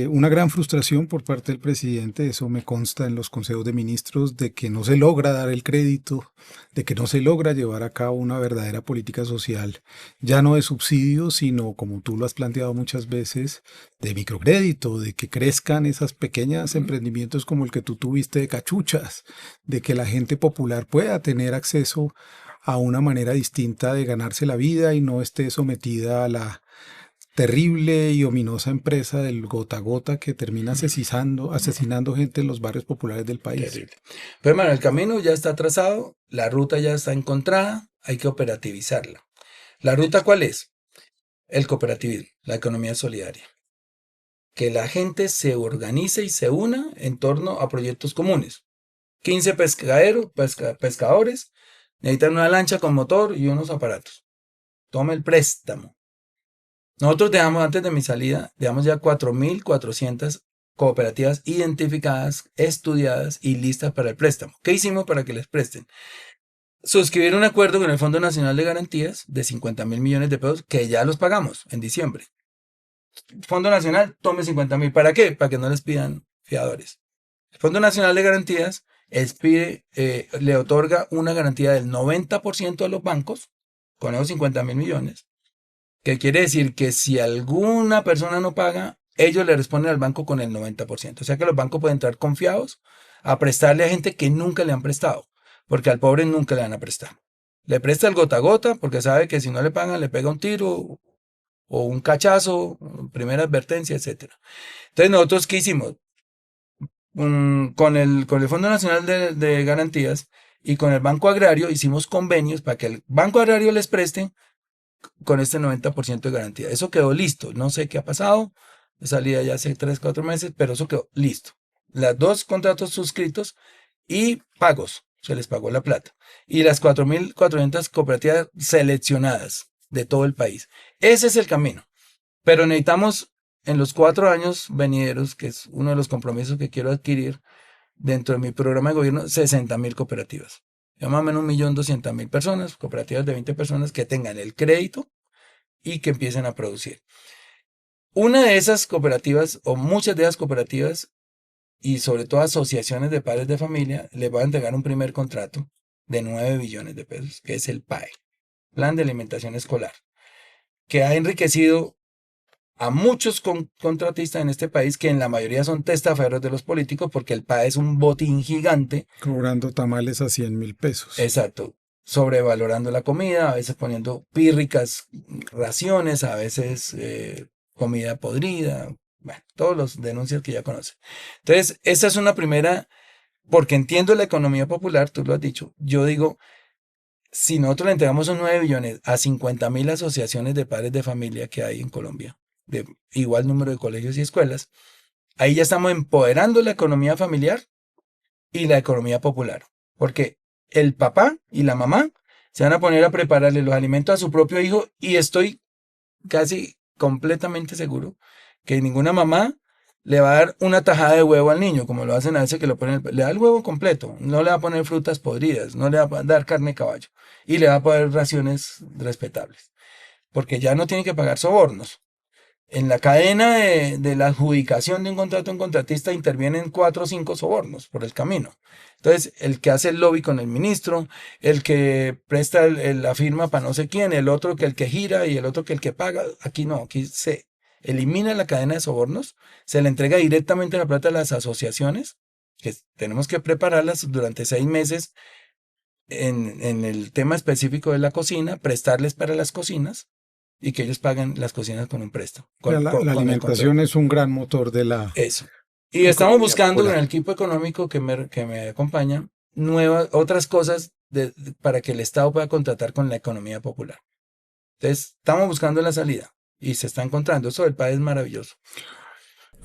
una gran frustración por parte del presidente, eso me consta en los consejos de ministros, de que no se logra dar el crédito, de que no se logra llevar a cabo una verdadera política social, ya no de subsidios, sino, como tú lo has planteado muchas veces, de microcrédito, de que crezcan esas pequeñas emprendimientos como el que tú tuviste de cachuchas, de que la gente popular pueda tener acceso a una manera distinta de ganarse la vida y no esté sometida a la terrible y ominosa empresa del gota a gota que termina asesinando gente en los barrios populares del país. Terrible. Pero bueno, el camino ya está trazado, la ruta ya está encontrada, hay que operativizarla. ¿La ruta cuál es? El cooperativismo, la economía solidaria. Que la gente se organice y se una en torno a proyectos comunes. 15 pescadores necesitan una lancha con motor y unos aparatos. Tome el préstamo. Nosotros dejamos, antes de mi salida, dejamos ya 4.400 cooperativas identificadas, estudiadas y listas para el préstamo. ¿Qué hicimos para que les presten? Suscribir un acuerdo con el Fondo Nacional de Garantías de 50.000 millones de pesos que ya los pagamos en diciembre. Fondo Nacional, tome 50.000. ¿Para qué? Para que no les pidan fiadores. El Fondo Nacional de Garantías le otorga una garantía del 90% a los bancos con esos 50.000 millones. Que quiere decir que si alguna persona no paga, ellos le responden al banco con el 90%. O sea que los bancos pueden entrar confiados a prestarle a gente que nunca le han prestado, porque al pobre nunca le van a prestar. Le presta el gota a gota porque sabe que si no le pagan le pega un tiro o un cachazo, primera advertencia, etc. Entonces nosotros, ¿qué hicimos? Con el Fondo Nacional de Garantías y con el Banco Agrario hicimos convenios para que el Banco Agrario les preste con este 90% de garantía. Eso quedó listo. No sé qué ha pasado. Salida ya hace 3, 4 meses, pero eso quedó listo. Los dos contratos suscritos y pagos. Se les pagó la plata. Y las 4.400 cooperativas seleccionadas de todo el país. Ese es el camino. Pero necesitamos en los 4 años venideros, que es uno de los compromisos que quiero adquirir dentro de mi programa de gobierno, 60.000 cooperativas. Más o menos 1.200.000 personas, cooperativas de 20 personas que tengan el crédito y que empiecen a producir. Una de esas cooperativas o muchas de esas cooperativas y sobre todo asociaciones de padres de familia les va a entregar un primer contrato de 9 billones de pesos, que es el PAE, Plan de Alimentación Escolar, que ha enriquecido a muchos contratistas en este país que en la mayoría son testaferros de los políticos porque el PAE es un botín gigante. Cobrando tamales a 100.000 pesos. Exacto. Sobrevalorando la comida, a veces poniendo pírricas raciones, a veces comida podrida, bueno, todos los denuncias que ya conocen. Entonces, esa es una primera, porque entiendo la economía popular, tú lo has dicho, yo digo, si nosotros le entregamos esos 9 billones a 50.000 asociaciones de padres de familia que hay en Colombia, de igual número de colegios y escuelas, ahí ya estamos empoderando la economía familiar y la economía popular, porque el papá y la mamá se van a poner a prepararle los alimentos a su propio hijo y estoy casi completamente seguro que ninguna mamá le va a dar una tajada de huevo al niño, como lo hacen a veces que lo ponen, le da el huevo completo, no le va a poner frutas podridas, no le va a dar carne de caballo y le va a poner raciones respetables, porque ya no tiene que pagar sobornos. En la cadena de la adjudicación de un contrato, un contratista intervienen 4 o 5 sobornos por el camino. Entonces, el que hace el lobby con el ministro, el que presta la firma para no sé quién, el otro que el que gira y el otro que el que paga, aquí no, aquí se elimina la cadena de sobornos, se le entrega directamente la plata a las asociaciones, que tenemos que prepararlas durante 6 meses en el tema específico de la cocina, prestarles para las cocinas, y que ellos paguen las cocinas con un préstamo. La alimentación es un gran motor de la... Eso. Y estamos buscando con el equipo económico que me acompaña otras cosas para que el Estado pueda contratar con la economía popular. Entonces, estamos buscando la salida y se está encontrando. Eso del país es maravilloso.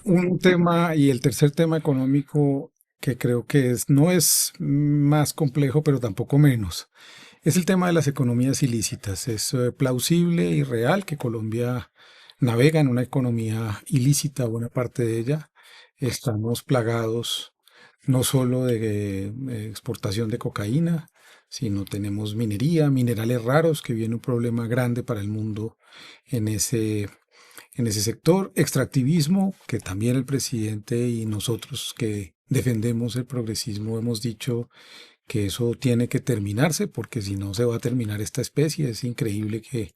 Un tema y el tercer tema económico que creo que no es más complejo, pero tampoco menos. Es el tema de las economías ilícitas. Es plausible y real que Colombia navega en una economía ilícita, buena parte de ella. estamos plagados no solo de exportación de cocaína, sino tenemos minería, minerales raros, que viene un problema grande para el mundo en ese sector, extractivismo, que también el presidente y nosotros que defendemos el progresismo hemos dicho que eso tiene que terminarse, porque si no se va a terminar esta especie. Es increíble que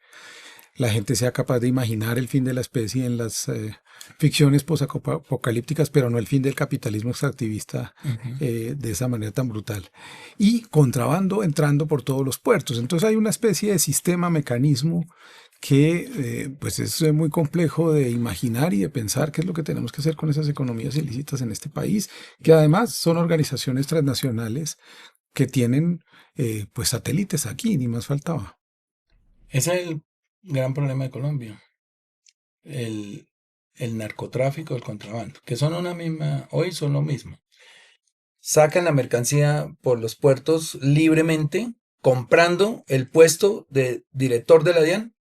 la gente sea capaz de imaginar el fin de la especie en las ficciones posapocalípticas, pero no el fin del capitalismo extractivista Ujú. de esa manera tan brutal. Y contrabando entrando por todos los puertos. Entonces hay una especie de sistema, mecanismo que pues es muy complejo de imaginar y de pensar qué es lo que tenemos que hacer con esas economías ilícitas en este país, que además son organizaciones transnacionales que tienen pues satélites aquí, ni más faltaba. Ese es el gran problema de Colombia, el, el narcotráfico, el contrabando, que son una misma, hoy son lo mismo. Sacan la mercancía por los puertos libremente, comprando el puesto de director de la DIAN,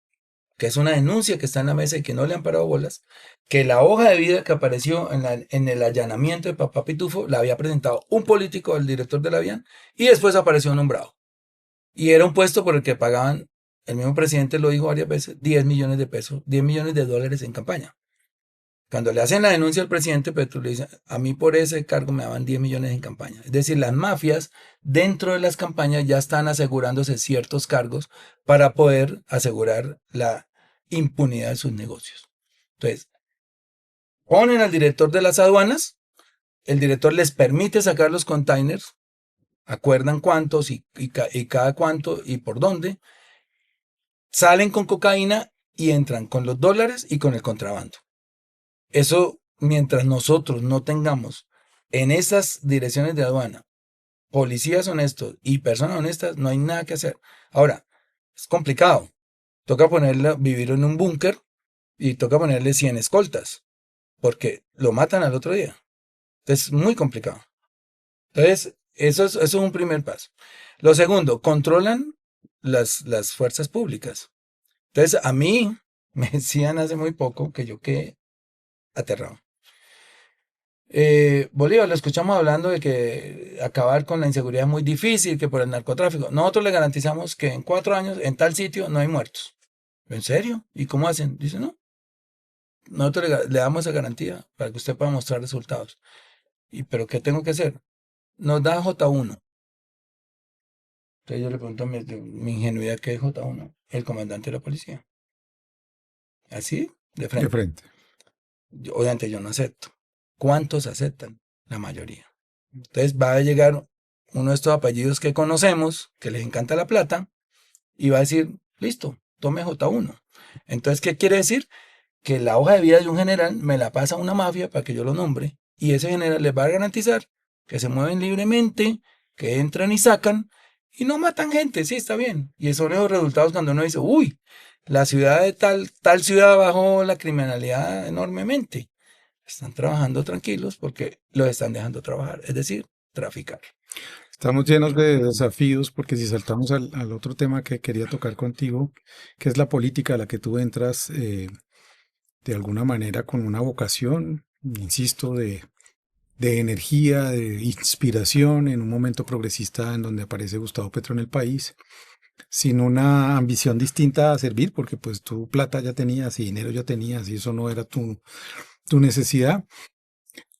que es una denuncia que está en la mesa y que no le han parado bolas, que la hoja de vida que apareció en el allanamiento de Papá Pitufo la había presentado un político al director de la DIAN y después apareció nombrado. Y era un puesto por el que pagaban, el mismo presidente lo dijo varias veces, 10 millones de pesos, 10 millones de dólares en campaña. Cuando le hacen la denuncia al presidente Petro, le dicen, a mí por ese cargo me daban 10 millones en campaña. Es decir, las mafias dentro de las campañas ya están asegurándose ciertos cargos para poder asegurar la impunidad de sus negocios. Entonces, ponen al director de las aduanas, el director les permite sacar los containers, acuerdan cuántos y cada cuánto y por dónde, salen con cocaína y entran con los dólares y con el contrabando. Eso, mientras nosotros no tengamos en esas direcciones de aduana policías honestos y personas honestas, no hay nada que hacer. Ahora, es complicado. Toca ponerle, vivir en un búnker y toca ponerle 100 escoltas, porque lo matan al otro día. Es muy complicado. Entonces, eso es un primer paso. Lo segundo, controlan las fuerzas públicas. Entonces, a mí me decían hace muy poco que yo quedé aterrado. Bolívar, lo escuchamos hablando de que acabar con la inseguridad es muy difícil, que por el narcotráfico. Nosotros le garantizamos que en 4 años, en tal sitio, no hay muertos. ¿En serio? ¿Y cómo hacen? Dice, no. Nosotros le damos esa garantía para que usted pueda mostrar resultados. ¿Y pero qué tengo que hacer? Nos da J1. Entonces yo le pregunto a mi ingenuidad, ¿qué es J1? El comandante de la policía. Así, de De frente. frente. Obviamente yo no acepto. ¿Cuántos aceptan? La mayoría. Entonces va a llegar uno de estos apellidos que conocemos, que les encanta la plata, y va a decir, listo, tome J1. Entonces, ¿qué quiere decir? Que la hoja de vida de un general me la pasa a una mafia para que yo lo nombre, y ese general les va a garantizar que se mueven libremente, que entran y sacan, y no matan gente, sí, está bien. Y esos son esos resultados cuando uno dice, uy, la ciudad de tal ciudad bajó la criminalidad enormemente. Están trabajando tranquilos porque los están dejando trabajar, es decir, traficar. Estamos llenos de desafíos porque si saltamos al otro tema que quería tocar contigo, que es la política a la que tú entras de alguna manera con una vocación, insisto, de energía, de inspiración en un momento progresista en donde aparece Gustavo Petro en el país, sin una ambición distinta a servir, porque pues tu plata ya tenías y dinero ya tenías y eso no era tu necesidad.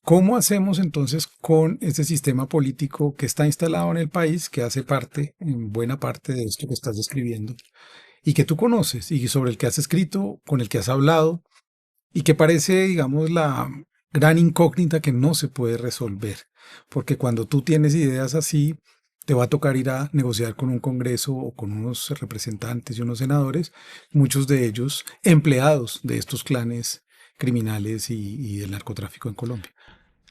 ¿Cómo hacemos entonces con este sistema político que está instalado en el país, que hace parte, en buena parte de esto que estás describiendo, y que tú conoces y sobre el que has escrito, con el que has hablado, y que parece, digamos, la gran incógnita que no se puede resolver? Porque cuando tú tienes ideas así, te va a tocar ir a negociar con un Congreso o con unos representantes y unos senadores, muchos de ellos empleados de estos clanes criminales y del narcotráfico en Colombia.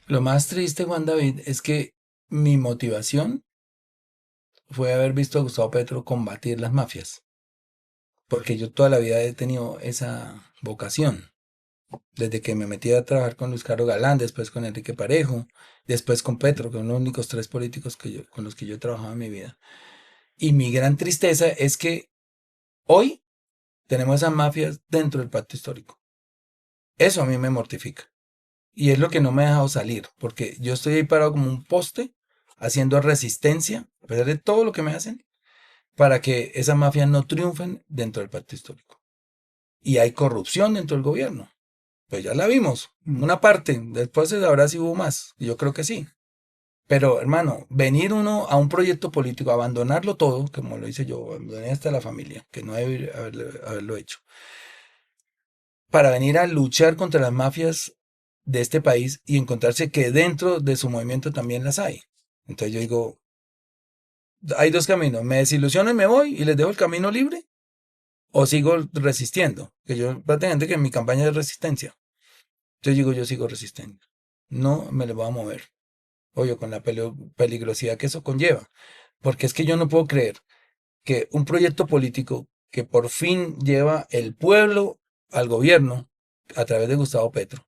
Lo más triste, Juan David, es que mi motivación fue haber visto a Gustavo Petro combatir las mafias, porque yo toda la vida he tenido esa vocación. Desde que me metí a trabajar con Luis Carlos Galán, después con Enrique Parejo, después con Petro, que son los únicos tres políticos con los que yo he trabajado en mi vida. Y mi gran tristeza es que hoy tenemos esas mafias dentro del pacto histórico. Eso a mí me mortifica. Y es lo que no me ha dejado salir, porque yo estoy ahí parado como un poste, haciendo resistencia, a pesar de todo lo que me hacen, para que esas mafias no triunfen dentro del pacto histórico. Y hay corrupción dentro del gobierno. Pues ya la vimos, Mm. una parte, después se sabrá si hubo más, y yo creo que sí. Pero hermano, venir uno a un proyecto político, abandonarlo todo, como lo hice yo, abandoné hasta la familia, que no debe haberlo hecho, para venir a luchar contra las mafias de este país y encontrarse que dentro de su movimiento también las hay. Entonces yo digo, hay dos caminos, me desilusiono y me voy y les dejo el camino libre, o sigo resistiendo, que yo prácticamente que mi campaña es resistencia. Entonces digo, yo sigo resistiendo, no me le voy a mover, obvio, con la peligrosidad que eso conlleva, porque es que yo no puedo creer que un proyecto político que por fin lleva el pueblo al gobierno a través de Gustavo Petro,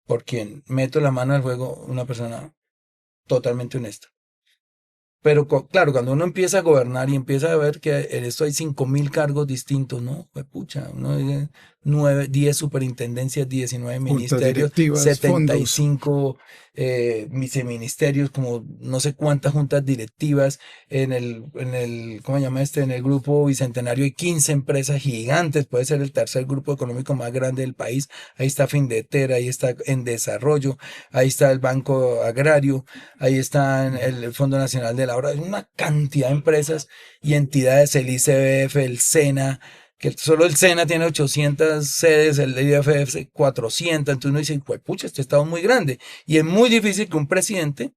por quien meto la mano al fuego, una persona totalmente honesta. Pero claro, cuando uno empieza a gobernar y empieza a ver que en esto hay 5.000 cargos distintos, ¿no? Pues pucha, uno dice 9, 10 superintendencias, 19 Juntas ministerios, directivas, fondos. 75 viceministerios, como no sé cuántas juntas directivas, ¿cómo se llama este? En el grupo Bicentenario hay 15 empresas gigantes, puede ser el tercer grupo económico más grande del país. Ahí está Findetera, ahí está En Desarrollo, ahí está el Banco Agrario, ahí está el Fondo Nacional de la Obra, una cantidad de empresas y entidades, el ICBF, el SENA, que solo el SENA tiene 800 sedes, el IFF 400, entonces uno dice, pues pucha, este estado es muy grande, y es muy difícil que un presidente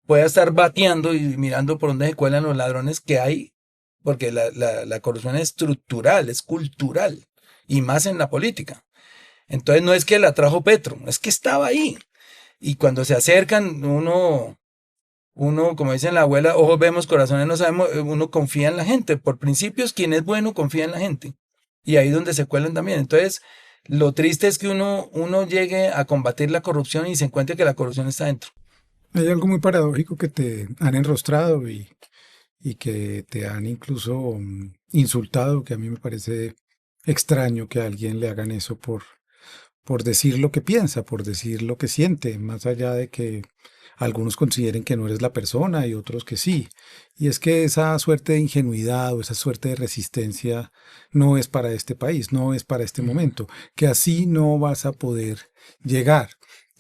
pueda estar bateando y mirando por dónde se cuelan los ladrones que hay, porque la corrupción es estructural, es cultural, y más en la política. Entonces no es que la trajo Petro, es que estaba ahí. Y cuando se acercan, uno, como dice la abuela, ojos vemos, corazones no sabemos, uno confía en la gente. Por principios, quien es bueno confía en la gente. Y ahí es donde se cuelan también. Entonces, lo triste es que uno llegue a combatir la corrupción y se encuentre que la corrupción está dentro. Hay algo muy paradójico que te han enrostrado y que te han incluso insultado, que a mí me parece extraño que a alguien le hagan eso por decir lo que piensa, por decir lo que siente, más allá de que algunos consideren que no eres la persona y otros que sí. Y es que esa suerte de ingenuidad o esa suerte de resistencia no es para este país, no es para este momento, que así no vas a poder llegar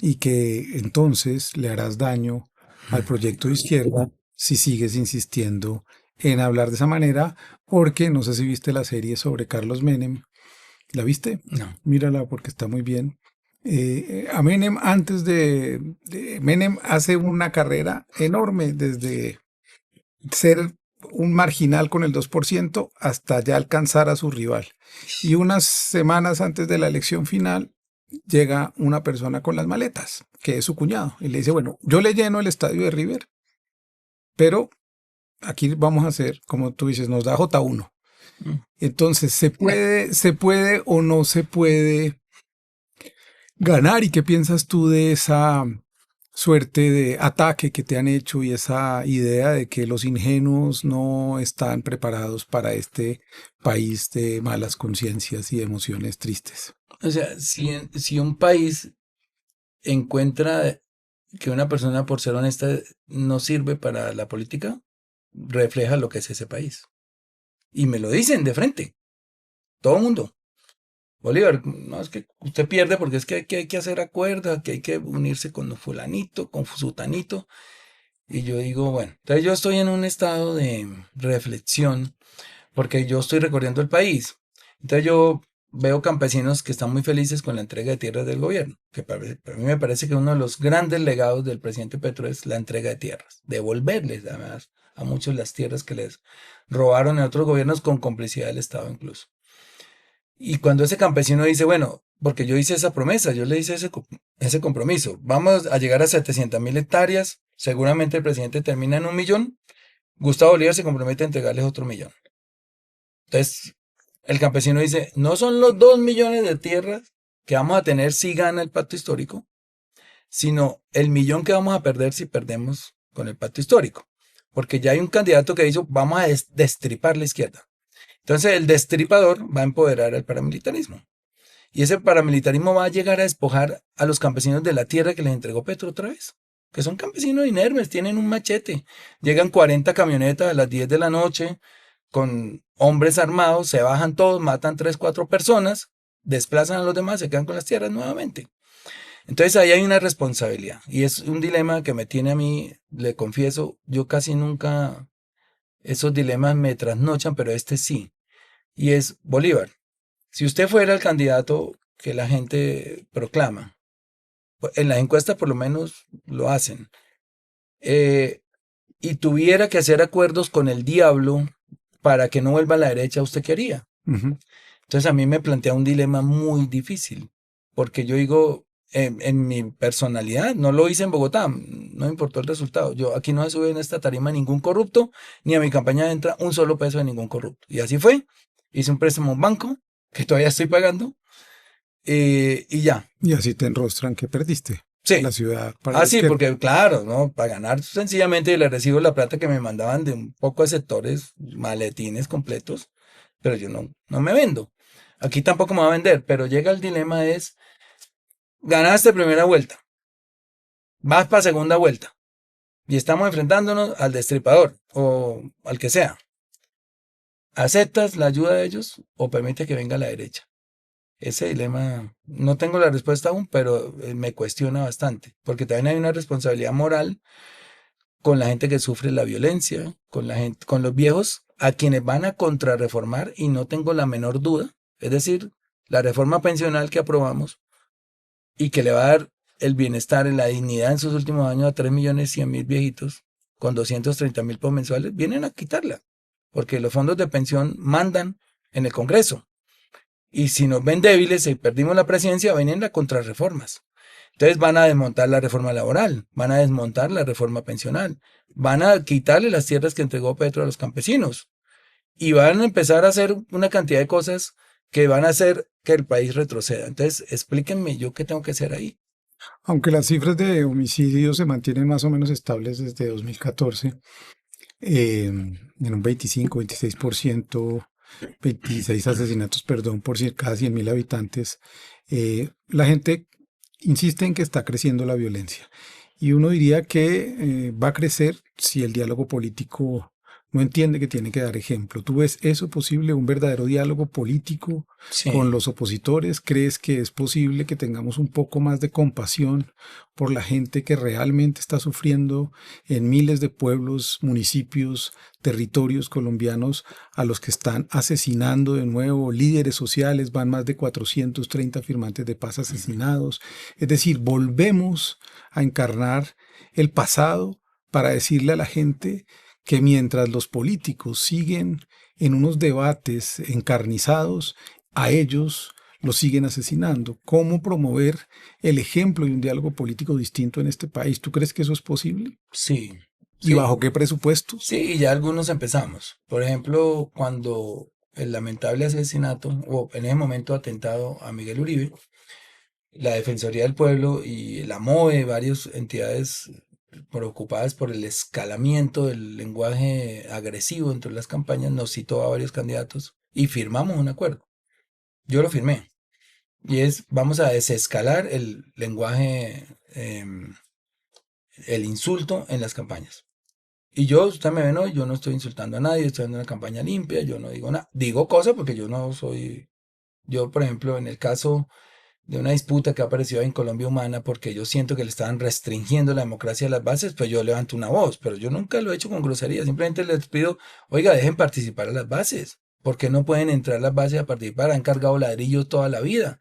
y que entonces le harás daño al proyecto de izquierda si sigues insistiendo en hablar de esa manera, porque no sé si viste la serie sobre Carlos Menem. ¿La viste? No. Mírala porque está muy bien. A Menem, antes Menem hace una carrera enorme desde ser un marginal con el 2% hasta ya alcanzar a su rival. Y unas semanas antes de la elección final llega una persona con las maletas, que es su cuñado, y le dice, bueno, yo le lleno el estadio de River, pero aquí vamos a hacer, como tú dices, nos da J1. Entonces, se puede o no se puede ganar? ¿Y qué piensas tú de esa suerte de ataque que te han hecho y esa idea de que los ingenuos no están preparados para este país de malas conciencias y emociones tristes? O sea, si un país encuentra que una persona por ser honesta no sirve para la política, refleja lo que es ese país. Y me lo dicen de frente, todo el mundo. Bolívar, no es que usted pierde porque es que hay que hacer acuerdos, que hay que unirse con fulanito, con sutanito. Y yo digo, bueno, entonces yo estoy en un estado de reflexión porque yo estoy recorriendo el país. Entonces yo veo campesinos que están muy felices con la entrega de tierras del gobierno, que para mí me parece que uno de los grandes legados del presidente Petro es la entrega de tierras, devolverles además a muchos las tierras que les robaron en otros gobiernos con complicidad del Estado incluso. Y cuando ese campesino dice, bueno, porque yo hice esa promesa, yo le hice ese compromiso, vamos a llegar a 700.000 hectáreas, seguramente el presidente termina en 1.000.000, Gustavo Bolívar se compromete a entregarles otro 1.000.000. Entonces, el campesino dice, no son los 2.000.000 de tierras que vamos a tener si gana el pacto histórico, sino el 1.000.000 que vamos a perder si perdemos con el pacto histórico. Porque ya hay un candidato que dijo, vamos a destripar la izquierda. Entonces, el destripador va a empoderar al paramilitarismo. Y ese paramilitarismo va a llegar a despojar a los campesinos de la tierra que les entregó Petro otra vez. Que son campesinos inermes, tienen un machete. Llegan 40 camionetas a las 10 de la noche con hombres armados, se bajan todos, matan 3, 4 personas, desplazan a los demás, se quedan con las tierras nuevamente. Entonces ahí hay una responsabilidad y es un dilema que me tiene a mí, le confieso, yo casi nunca, esos dilemas me trasnochan, pero este sí. Y es Bolívar. Si usted fuera el candidato que la gente proclama, en las encuestas por lo menos lo hacen, y tuviera que hacer acuerdos con el diablo para que no vuelva a la derecha, ¿usted qué haría? Entonces a mí me plantea un dilema muy difícil, porque yo digo, en mi personalidad, no lo hice en Bogotá, no me importó el resultado. Yo aquí no se sube en esta tarima ningún corrupto, ni a mi campaña entra un solo peso de ningún corrupto. Y así fue. Hice un préstamo a un banco, que todavía estoy pagando, y ya. Y así te enrostran que perdiste Sí. la ciudad para la Sí, izquierda. porque claro, ¿no? Para ganar sencillamente le recibo la plata que me mandaban de un poco de sectores, maletines completos, pero yo no me vendo. Aquí tampoco me va a vender, pero llega el dilema es, ganaste primera vuelta, vas para segunda vuelta y estamos enfrentándonos al destripador o al que sea. ¿Aceptas la ayuda de ellos o permite que venga la derecha? Ese dilema, no tengo la respuesta aún, pero me cuestiona bastante, porque también hay una responsabilidad moral con la gente que sufre la violencia, con la gente, con los viejos a quienes van a contrarreformar y no tengo la menor duda, es decir, la reforma pensional que aprobamos y que le va a dar el bienestar y la dignidad en sus últimos años a 3.100.000 viejitos con 230.000 por mensuales, vienen a quitarla, porque los fondos de pensión mandan en el Congreso. Y si nos ven débiles y perdimos la presidencia, vienen las contrarreformas. Entonces van a desmontar la reforma laboral, van a desmontar la reforma pensional, van a quitarle las tierras que entregó Petro a los campesinos y van a empezar a hacer una cantidad de cosas que van a hacer que el país retroceda. Entonces explíquenme yo qué tengo que hacer ahí. Aunque las cifras de homicidios se mantienen más o menos estables desde 2014, en un 25-26%, 26 asesinatos, perdón, por cada 100.000 habitantes, la gente insiste en que está creciendo la violencia. Y uno diría que va a crecer si el diálogo político no entiende que tiene que dar ejemplo. ¿Tú ves eso posible, un verdadero diálogo político con Sí, los opositores? ¿Crees que es posible que tengamos un poco más de compasión por la gente que realmente está sufriendo en miles de pueblos, municipios, territorios colombianos a los que están asesinando de nuevo líderes sociales? Van más de 430 firmantes de paz asesinados. Es decir, volvemos a encarnar el pasado para decirle a la gente que mientras los políticos siguen en unos debates encarnizados, a ellos los siguen asesinando. ¿Cómo promover el ejemplo y un diálogo político distinto en este país? ¿Tú crees que eso es posible? sí, ¿Y sí, bajo qué presupuestos? sí, ya algunos empezamos. Por ejemplo, cuando el lamentable asesinato o en ese momento atentado a Miguel Uribe, la Defensoría del Pueblo y la MOE, varias entidades preocupadas por el escalamiento del lenguaje agresivo dentro de las campañas, nos citó a varios candidatos y firmamos un acuerdo. Yo lo firmé. Y es, vamos a desescalar el lenguaje, el insulto en las campañas. Y yo, usted me ve, no, yo no estoy insultando a nadie, estoy haciendo una campaña limpia, yo no digo nada. Digo cosas porque yo no soy, yo por ejemplo, en el caso de una disputa que ha aparecido en Colombia Humana porque yo siento que le estaban restringiendo la democracia a las bases, pues yo levanto una voz, pero yo nunca lo he hecho con grosería, simplemente les pido, oiga, dejen participar a las bases, porque no pueden entrar las bases a participar, han cargado ladrillos toda la vida.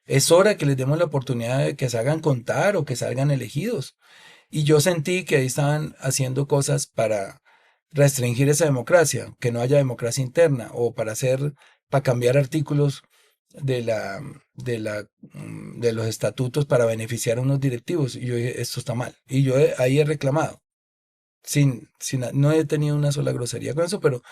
Es hora que les demos la oportunidad de que se hagan contar o que salgan elegidos. Y yo sentí que ahí estaban haciendo cosas para restringir esa democracia, que no haya democracia interna o para cambiar artículos de de los estatutos para beneficiar a unos directivos. Y yo dije, esto está mal. Y yo ahí he reclamado. No he tenido una sola grosería con eso, pero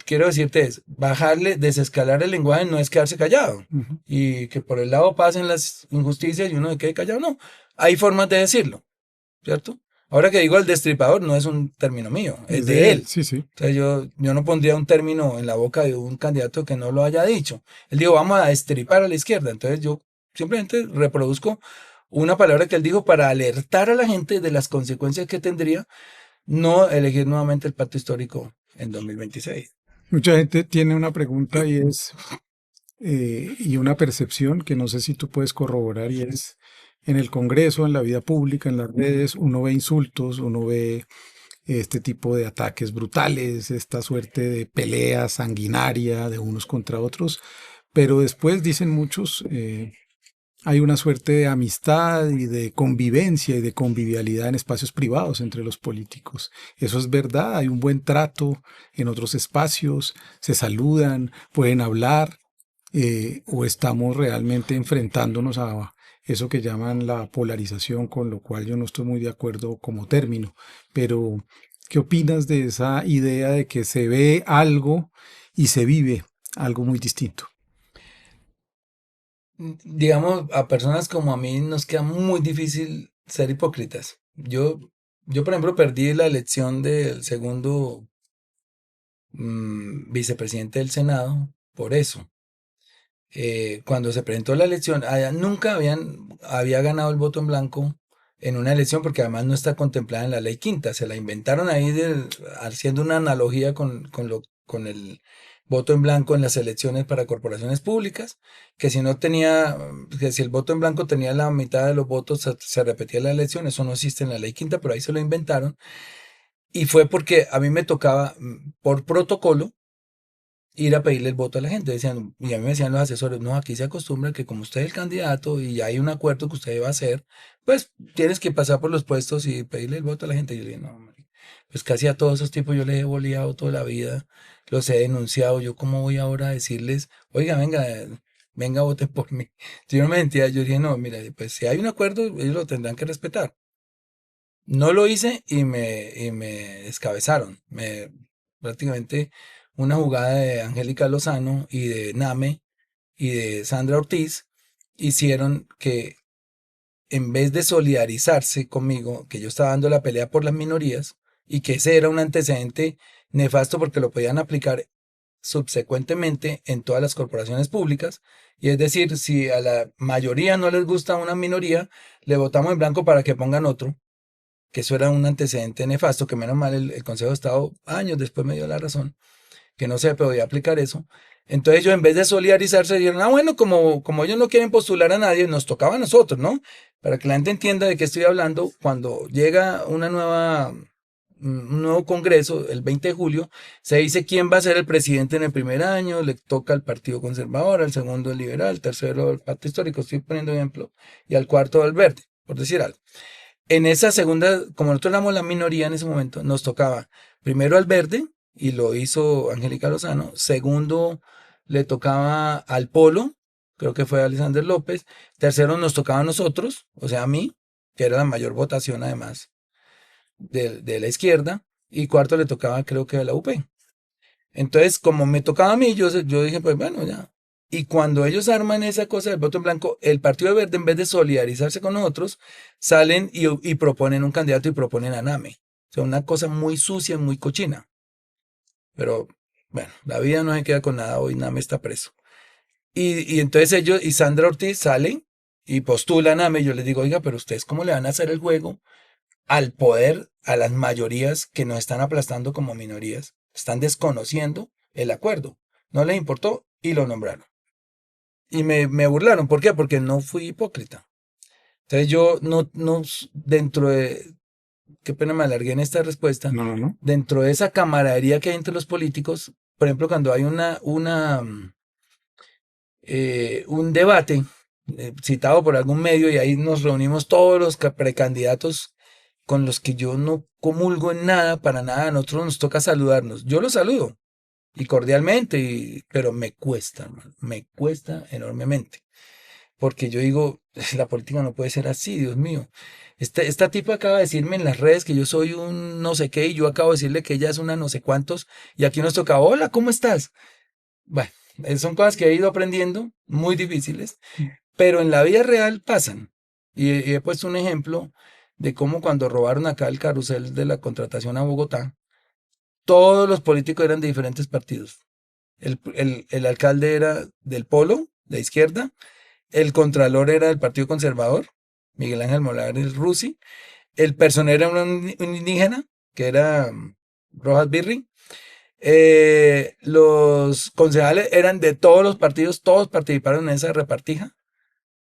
quiero decirte es, bajarle, desescalar el lenguaje no es quedarse callado. Y que por el lado pasen las injusticias y uno se quede callado, no. Hay formas de decirlo, ¿cierto? Ahora que digo el destripador, no es un término mío, es Es de de él, él. sí, sí. O sea, yo no pondría un término en la boca de un candidato que no lo haya dicho. Él dijo, vamos a destripar a la izquierda. Entonces yo simplemente reproduzco una palabra que él dijo para alertar a la gente de las consecuencias que tendría no elegir nuevamente el pacto histórico en 2026. Mucha gente tiene una pregunta y una percepción que no sé si tú puedes corroborar y es en el Congreso, en la vida pública, en las redes, uno ve insultos, uno ve este tipo de ataques brutales, esta suerte de pelea sanguinaria de unos contra otros, pero después dicen muchos, hay una suerte de amistad y de convivencia y de convivialidad en espacios privados entre los políticos. Eso es verdad, hay un buen trato en otros espacios, se saludan, pueden hablar, o estamos realmente enfrentándonos a eso que llaman la polarización, con lo cual yo no estoy muy de acuerdo como término. Pero, ¿qué opinas de esa idea de que se ve algo y se vive algo muy distinto? Digamos, a personas como a mí nos queda muy difícil ser hipócritas. Yo por ejemplo, perdí la elección del segundo vicepresidente del Senado por eso. Cuando se presentó la elección, nunca había ganado el voto en blanco en una elección porque además no está contemplada en la ley quinta. Se la inventaron ahí haciendo una analogía con el voto en blanco en las elecciones para corporaciones públicas, que si no tenía, que si el voto en blanco tenía la mitad de los votos, se repetía la elección. Eso no existe en la ley quinta, pero ahí se lo inventaron. Y fue porque a mí me tocaba, por protocolo, ir a pedirle el voto a la gente. Decían, y a mí me decían los asesores, no, aquí se acostumbra que como usted es el candidato y hay un acuerdo que usted va a hacer, pues tienes que pasar por los puestos y pedirle el voto a la gente. Y yo le dije, no, marica, pues casi a todos esos tipos yo les he boleado toda la vida, los he denunciado, yo cómo voy ahora a decirles, oiga, venga, venga, voten por mí. Si yo no me mentía, yo dije, no, mira, pues si hay un acuerdo, ellos lo tendrán que respetar. No lo hice y me descabezaron. Prácticamente una jugada de Angélica Lozano y de Name y de Sandra Ortiz hicieron que en vez de solidarizarse conmigo, que yo estaba dando la pelea por las minorías y que ese era un antecedente nefasto porque lo podían aplicar subsecuentemente en todas las corporaciones públicas, y es decir, si a la mayoría no les gusta una minoría, le votamos en blanco para que pongan otro, que eso era un antecedente nefasto, que menos mal el Consejo de Estado años después me dio la razón, que no se podía aplicar eso. Entonces ellos en vez de solidarizarse dijeron, bueno, como ellos no quieren postular a nadie, nos tocaba a nosotros, ¿no? Para que la gente entienda de qué estoy hablando, cuando llega un nuevo congreso, el 20 de julio, se dice quién va a ser el presidente en el primer año, le toca al Partido Conservador, al segundo el Liberal, al tercero el Pacto Histórico, estoy poniendo ejemplo, y al cuarto el Verde, por decir algo. En esa segunda, como nosotros éramos la minoría en ese momento, nos tocaba primero al Verde, y lo hizo Angélica Lozano. Segundo, le tocaba al Polo, creo que fue a Alexander López. Tercero, nos tocaba a nosotros, o sea, a mí, que era la mayor votación además de la izquierda. Y cuarto, le tocaba, creo que a la UP. Entonces, como me tocaba a mí, yo dije, pues bueno, ya. Y cuando ellos arman esa cosa del voto en blanco, el Partido Verde, en vez de solidarizarse con nosotros, salen y proponen un candidato y proponen a Name. O sea, una cosa muy sucia, muy cochina. Pero bueno, la vida no se queda con nada, hoy Name está preso. Y entonces ellos y Sandra Ortiz salen y postulan a Name. Yo les digo, oiga, pero ustedes cómo le van a hacer el juego al poder, a las mayorías que nos están aplastando como minorías. Están desconociendo el acuerdo. No les importó y lo nombraron. Y me burlaron. ¿Por qué? Porque no fui hipócrita. Entonces yo no, dentro de, qué pena me alargué en esta respuesta, No, no, no. dentro de esa camaradería que hay entre los políticos, por ejemplo, cuando hay un debate citado por algún medio y ahí nos reunimos todos los precandidatos con los que yo no comulgo en nada, para nada, a nosotros nos toca saludarnos. Yo los saludo y cordialmente, pero me cuesta, hermano, me cuesta enormemente. Porque yo digo, la política no puede ser así, Dios mío. Esta tipa acaba de decirme en las redes que yo soy un no sé qué y yo acabo de decirle que ella es una no sé cuántos y aquí nos toca, hola, ¿cómo estás? Bueno, son cosas que he ido aprendiendo, muy difíciles, pero en la vida real pasan. Y he puesto un ejemplo de cómo cuando robaron acá el carrusel de la contratación a Bogotá, todos los políticos eran de diferentes partidos. El alcalde era del Polo, de izquierda, el contralor era del Partido Conservador, Miguel Ángel Molares Rusi, el personero era un indígena, que era Rojas Birri, los concejales eran de todos los partidos, todos participaron en esa repartija.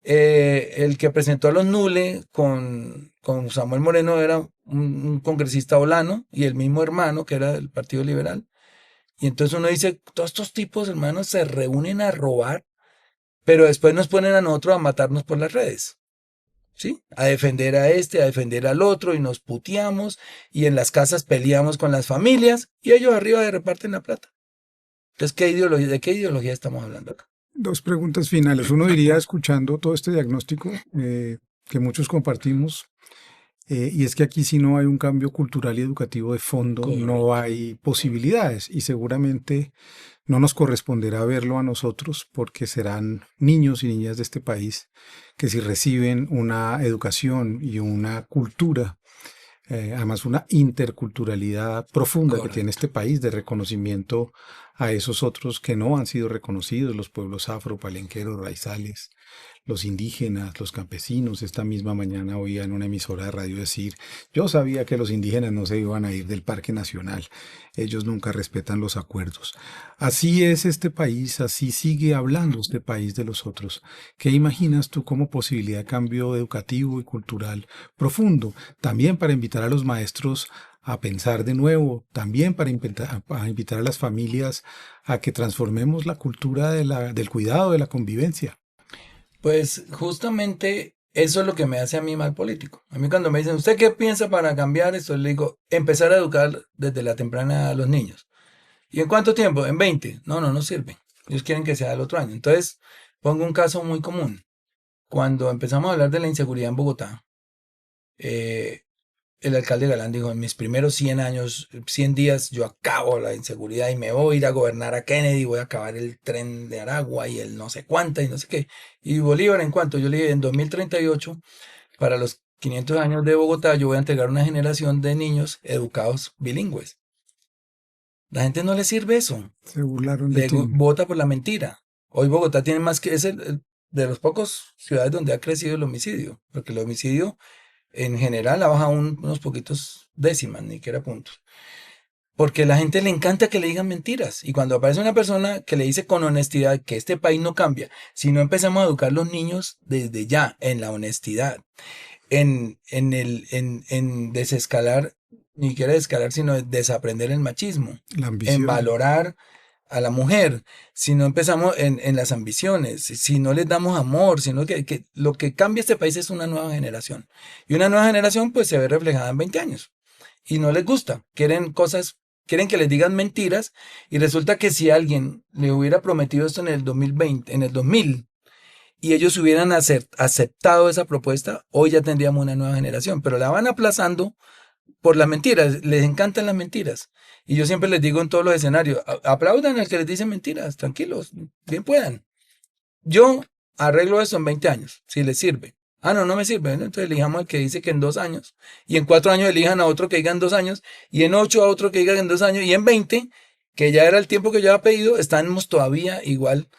El que presentó a los Nule con Samuel Moreno era un congresista olano y el mismo hermano que era del Partido Liberal. Y entonces uno dice, todos estos tipos, hermanos, se reúnen a robar, pero después nos ponen a nosotros a matarnos por las redes. ¿Sí? A defender a este, a defender al otro y nos puteamos y en las casas peleamos con las familias y ellos arriba reparten la plata. Entonces, ¿de qué ideología estamos hablando acá? Dos preguntas finales. Uno diría, escuchando todo este diagnóstico que muchos compartimos, y es que aquí si no hay un cambio cultural y educativo de fondo, Correcto. no hay posibilidades y seguramente no nos corresponderá verlo a nosotros porque serán niños y niñas de este país que si reciben una educación y una cultura, además una interculturalidad profunda que tiene Correcto. este país de reconocimiento a esos otros que no han sido reconocidos, los pueblos afro, palenqueros, raizales, los indígenas, los campesinos. Esta misma mañana oía en una emisora de radio decir, yo sabía que los indígenas no se iban a ir del Parque Nacional, ellos nunca respetan los acuerdos. Así es este país, así sigue hablando este país de los otros. ¿Qué imaginas tú como posibilidad de cambio educativo y cultural profundo? También para invitar a los maestros a pensar de nuevo, también para invitar a las familias a que transformemos la cultura del cuidado, de la convivencia. Pues justamente eso es lo que me hace a mí mal político. A mí cuando me dicen, ¿usted qué piensa para cambiar esto? Le digo, empezar a educar desde la temprana a los niños. ¿Y en cuánto tiempo? En 20. No, no sirve. Ellos quieren que sea el otro año. Entonces, pongo un caso muy común. Cuando empezamos a hablar de la inseguridad en Bogotá, eh, el alcalde Galán dijo, en mis primeros 100 años, 100 días, yo acabo la inseguridad y me voy a ir a gobernar a Kennedy, voy a acabar el tren de Aragua y el no sé cuánta y no sé qué. Y Bolívar, ¿en cuánto? Yo le dije, en 2038, para los 500 años de Bogotá, yo voy a entregar una generación de niños educados bilingües. La gente no le sirve eso, Se burlaron de ti. vota por la mentira. Hoy Bogotá tiene más que, es de los pocos ciudades donde ha crecido el homicidio, porque el homicidio en general ha bajado unos poquitos décimas, ni que era puntos. Porque a la gente le encanta que le digan mentiras. Y cuando aparece una persona que le dice con honestidad que este país no cambia, si no empezamos a educar a los niños desde ya en la honestidad, en desescalar, ni siquiera desescalar, sino desaprender el machismo, La en ambición. valorar a la mujer, si no empezamos en las ambiciones, si no les damos amor, sino que lo que cambia este país es una nueva generación. Y una nueva generación pues se ve reflejada en 20 años. Y no les gusta, quieren cosas, quieren que les digan mentiras y resulta que si alguien le hubiera prometido esto en el 2020, en el 2000, y ellos hubieran aceptado esa propuesta, hoy ya tendríamos una nueva generación, pero la van aplazando por las mentiras, les encantan las mentiras. Y yo siempre les digo en todos los escenarios, aplaudan al que les dice mentiras, tranquilos, bien puedan. Yo arreglo eso en 20 años, si les sirve. Ah, no, no me sirve, ¿no? Entonces elijamos al que dice que en 2 años, y en 4 años elijan a otro que diga en 2 años, y en 8 a otro que diga en 2 años, y en 20, que ya era el tiempo que yo había pedido, estamos todavía igual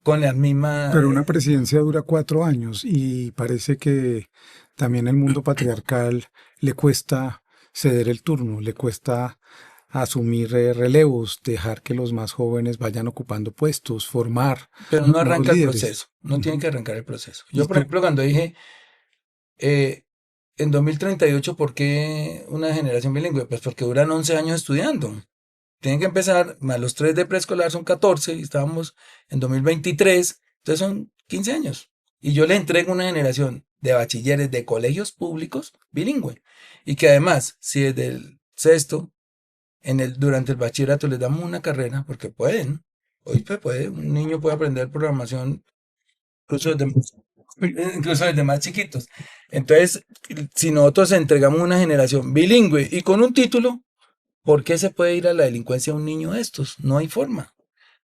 con las mismas... Pero una presidencia dura 4 años y parece que también el mundo patriarcal le cuesta ceder el turno, le cuesta asumir relevos, dejar que los más jóvenes vayan ocupando puestos, formar Pero no nuevos arranca el líderes. proceso, no tienen que arrancar el proceso. Y Yo, por que, ejemplo, cuando dije, en 2038, ¿por qué una generación bilingüe? Pues porque duran 11 años estudiando. Tienen que empezar, más los 3 de preescolar son 14 y estábamos en 2023, entonces son 15 años. Y yo les entrego una generación de bachilleres de colegios públicos bilingüe. Y que además, si desde el sexto, durante el bachillerato les damos una carrera, porque pueden, hoy se puede, un niño puede aprender programación incluso desde más chiquitos. Entonces, si nosotros entregamos una generación bilingüe y con un título, ¿por qué se puede ir a la delincuencia un niño de estos? No hay forma.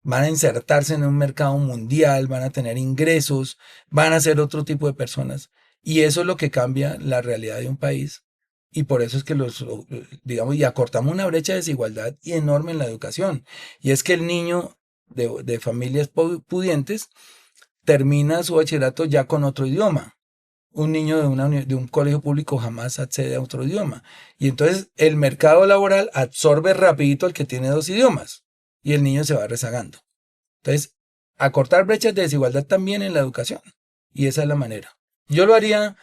Van a insertarse en un mercado mundial, van a tener ingresos, van a ser otro tipo de personas. Y eso es lo que cambia la realidad de un país. Y por eso es que digamos, y acortamos una brecha de desigualdad enorme en la educación. Y es que el niño de familias pudientes termina su bachillerato ya con otro idioma. Un niño de un colegio público jamás accede a otro idioma. Y entonces el mercado laboral absorbe rapidito al que tiene dos idiomas. Y el niño se va rezagando. Entonces, acortar brechas de desigualdad también en la educación. Y esa es la manera. Yo lo haría,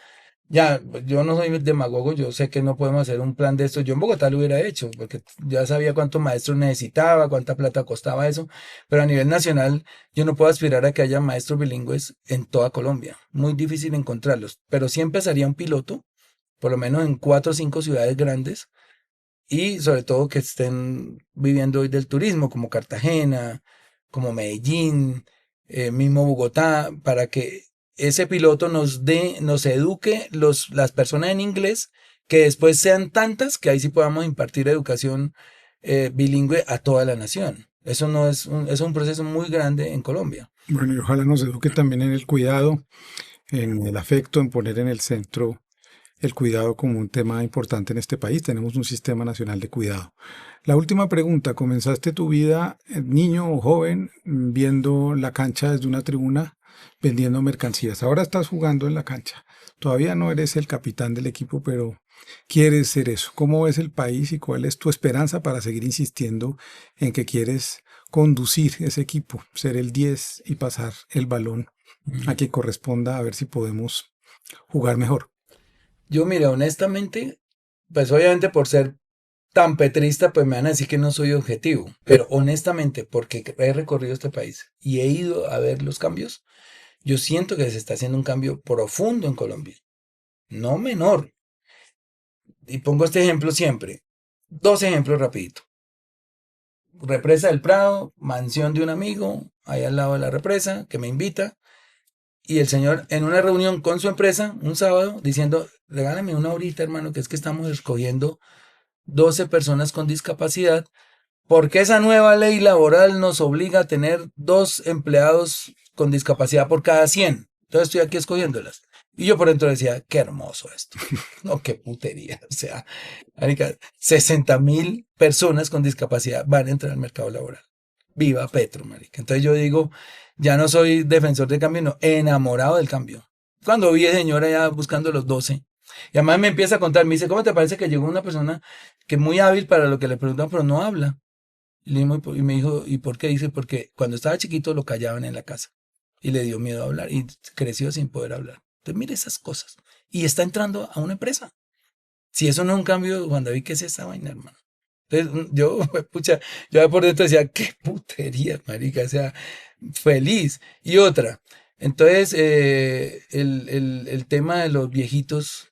ya, yo no soy demagogo, yo sé que no podemos hacer un plan de esto. Yo en Bogotá lo hubiera hecho, porque ya sabía cuántos maestros necesitaba, cuánta plata costaba eso. Pero a nivel nacional, yo no puedo aspirar a que haya maestros bilingües en toda Colombia. Muy difícil encontrarlos. Pero sí empezaría un piloto, por lo menos en 4 o 5 ciudades grandes, y sobre todo que estén viviendo hoy del turismo, como Cartagena, como Medellín, mismo Bogotá, para que ese piloto nos eduque las personas en inglés, que después sean tantas que ahí sí podamos impartir educación bilingüe a toda la nación. Eso no es un proceso muy grande en Colombia. Bueno, y ojalá nos eduque también en el cuidado, en el afecto, en poner en el centro el cuidado como un tema importante en este país. Tenemos un sistema nacional de cuidado. La última pregunta, ¿comenzaste tu vida niño o joven viendo la cancha desde una tribuna vendiendo mercancías? Ahora estás jugando en la cancha. Todavía no eres el capitán del equipo, pero quieres ser eso. ¿Cómo ves el país y cuál es tu esperanza para seguir insistiendo en que quieres conducir ese equipo, ser el 10 y pasar el balón a que corresponda, a ver si podemos jugar mejor? Yo, mira, honestamente, pues obviamente por ser tan petrista, pues me van a decir que no soy objetivo, pero honestamente, porque he recorrido este país y he ido a ver los cambios, yo siento que se está haciendo un cambio profundo en Colombia, no menor. Y pongo este ejemplo siempre. 2 ejemplos rapidito. Represa del Prado, mansión de un amigo, ahí al lado de la represa, que me invita. Y el señor en una reunión con su empresa, un sábado, diciendo, regálame una horita, hermano, que es que estamos escogiendo 12 personas con discapacidad, porque esa nueva ley laboral nos obliga a tener 2 empleados con discapacidad por cada 100. Entonces estoy aquí escogiéndolas. Y yo por dentro decía, qué hermoso esto. No, qué putería. O sea, marica, 60.000 personas con discapacidad van a entrar al mercado laboral. Viva Petro, marica. Entonces yo digo, ya no soy defensor del cambio, no, enamorado del cambio. Cuando vi a señora ya buscando los 12, y además me empieza a contar, me dice, ¿cómo te parece que llegó una persona que es muy hábil para lo que le preguntan, pero no habla? Y me dijo, ¿y por qué? Dice, porque cuando estaba chiquito lo callaban en la casa y le dio miedo a hablar y creció sin poder hablar. Entonces, mire esas cosas. Y está entrando a una empresa. Si eso no es un cambio, Juan David, ¿qué es esa vaina, hermano? Entonces, yo, pucha, yo por dentro decía, qué putería, marica, o sea, feliz. Y otra, entonces, el tema de los viejitos,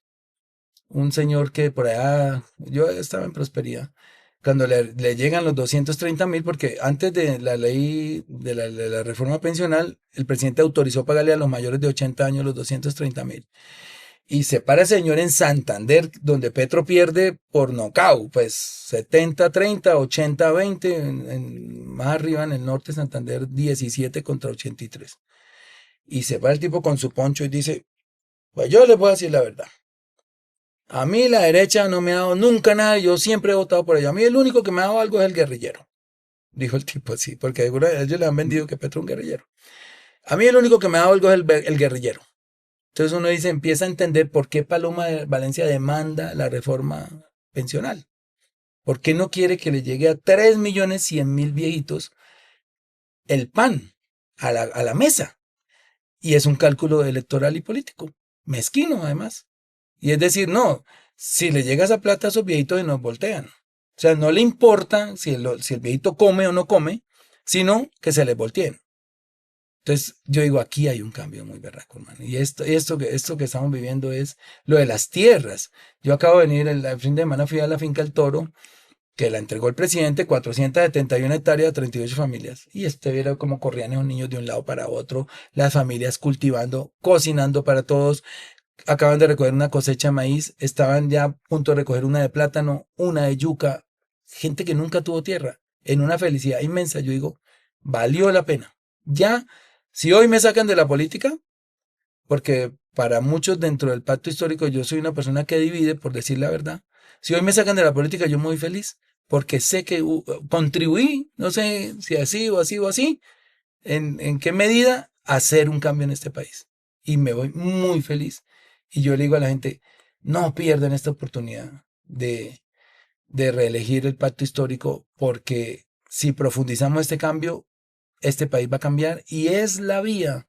un señor que por allá, yo estaba en Prosperidad, cuando le llegan los 230.000, porque antes de la ley de la reforma pensional, el presidente autorizó pagarle a los mayores de 80 años los 230.000. Y se para el señor en Santander, donde Petro pierde por nocaut, pues 70-30, 80-20, más arriba en el norte Santander 17 contra 83. Y se para el tipo con su poncho y dice, pues yo les voy a decir la verdad. A mí la derecha no me ha dado nunca nada, yo siempre he votado por ella. A mí el único que me ha dado algo es el guerrillero. Dijo el tipo así, porque ellos le han vendido que Petro es un guerrillero. A mí el único que me ha dado algo es el guerrillero. Entonces uno dice, empieza a entender por qué Paloma Valencia demanda la reforma pensional. ¿Por qué no quiere que le llegue a 3.100.000 viejitos el pan a la mesa? Y es un cálculo electoral y político. Mezquino, además. Y es decir, no, si le llega esa plata a esos viejitos y nos voltean. O sea, no le importa si el viejito come o no come, sino que se les volteen. Entonces, yo digo, aquí hay un cambio muy berraco, hermano. Y esto que estamos viviendo es lo de las tierras. Yo acabo de venir, el fin de semana fui a la finca El Toro, que la entregó el presidente, 471 hectáreas, 38 familias. Y viera cómo corrían esos niños de un lado para otro, las familias cultivando, cocinando para todos. Acaban de recoger una cosecha de maíz, estaban ya a punto de recoger una de plátano, una de yuca. Gente que nunca tuvo tierra, en una felicidad inmensa. Yo digo, valió la pena. Ya, si hoy me sacan de la política, porque para muchos dentro del pacto histórico yo soy una persona que divide, por decir la verdad. Si hoy me sacan de la política, yo muy feliz, porque sé que contribuí, no sé si así o así o así, en qué medida hacer un cambio en este país. Y me voy muy feliz. Y yo le digo a la gente, no pierdan esta oportunidad de reelegir el pacto histórico, porque si profundizamos este cambio, este país va a cambiar y es la vía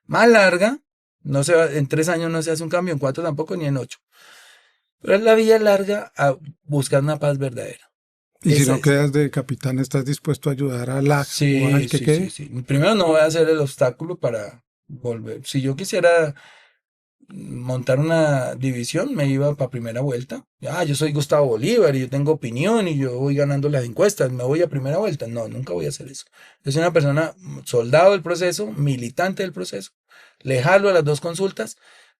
más larga. No se va, en 3 años no se hace un cambio, en 4 tampoco, ni en 8. Pero es la vía larga a buscar una paz verdadera. Y si Esa no es. quedas de capitán, ¿estás dispuesto a ayudar a la o al Sí, que sí, sí, quede? sí. Primero no voy a hacer el obstáculo para volver. Si yo quisiera montar una división, me iba para primera vuelta. Yo soy Gustavo Bolívar y yo tengo opinión y yo voy ganando las encuestas, me voy a primera vuelta. No, nunca voy a hacer eso. Yo soy una persona soldado del proceso, militante del proceso. Le jalo a las dos consultas,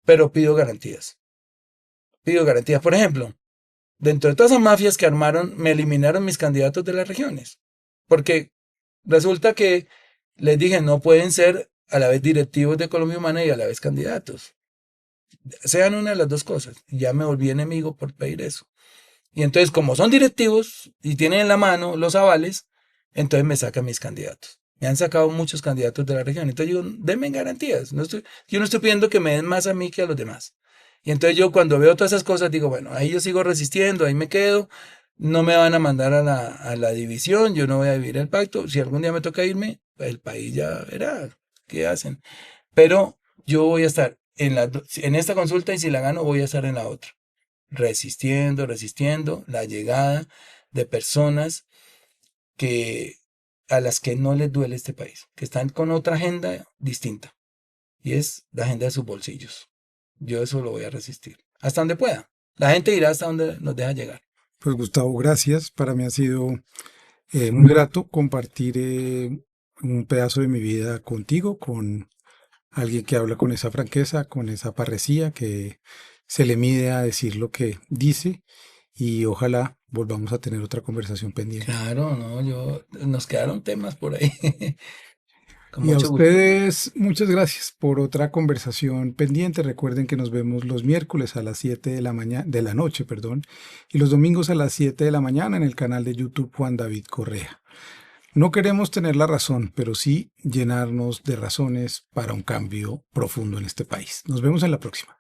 pero pido garantías. Pido garantías. Por ejemplo, dentro de todas esas mafias que armaron, me eliminaron mis candidatos de las regiones. Porque resulta que les dije, no pueden ser a la vez directivos de Colombia Humana y a la vez candidatos. Sean una de las dos cosas. Y ya me volví enemigo por pedir eso. Y entonces, como son directivos y tienen en la mano los avales, entonces me sacan mis candidatos. Me han sacado muchos candidatos de la región. Entonces digo, denme garantías. Yo no estoy pidiendo que me den más a mí que a los demás. Y entonces yo cuando veo todas esas cosas digo, bueno, ahí yo sigo resistiendo, ahí me quedo. No me van a mandar a la división, yo no voy a vivir el pacto. Si algún día me toca irme, el país ya verá qué hacen. Pero yo voy a estar en esta consulta y si la gano voy a estar en la otra. Resistiendo, resistiendo la llegada de personas que a las que no les duele este país, que están con otra agenda distinta y es la agenda de sus bolsillos. Yo eso lo voy a resistir hasta donde pueda. La gente irá hasta donde nos deja llegar. Pues Gustavo, gracias. Para mí ha sido muy grato compartir un pedazo de mi vida contigo, con alguien que habla con esa franqueza, con esa parresía, que se le mide a decir lo que dice y ojalá volvamos a tener otra conversación pendiente. Claro, no, nos quedaron temas por ahí. Con Y a mucho gusto. ustedes, muchas gracias por otra conversación pendiente. Recuerden que nos vemos los miércoles a las 7 de la mañana, de la noche, perdón, y los domingos a las 7 de la mañana en el canal de YouTube Juan David Correa. No queremos tener la razón, pero sí llenarnos de razones para un cambio profundo en este país. Nos vemos en la próxima.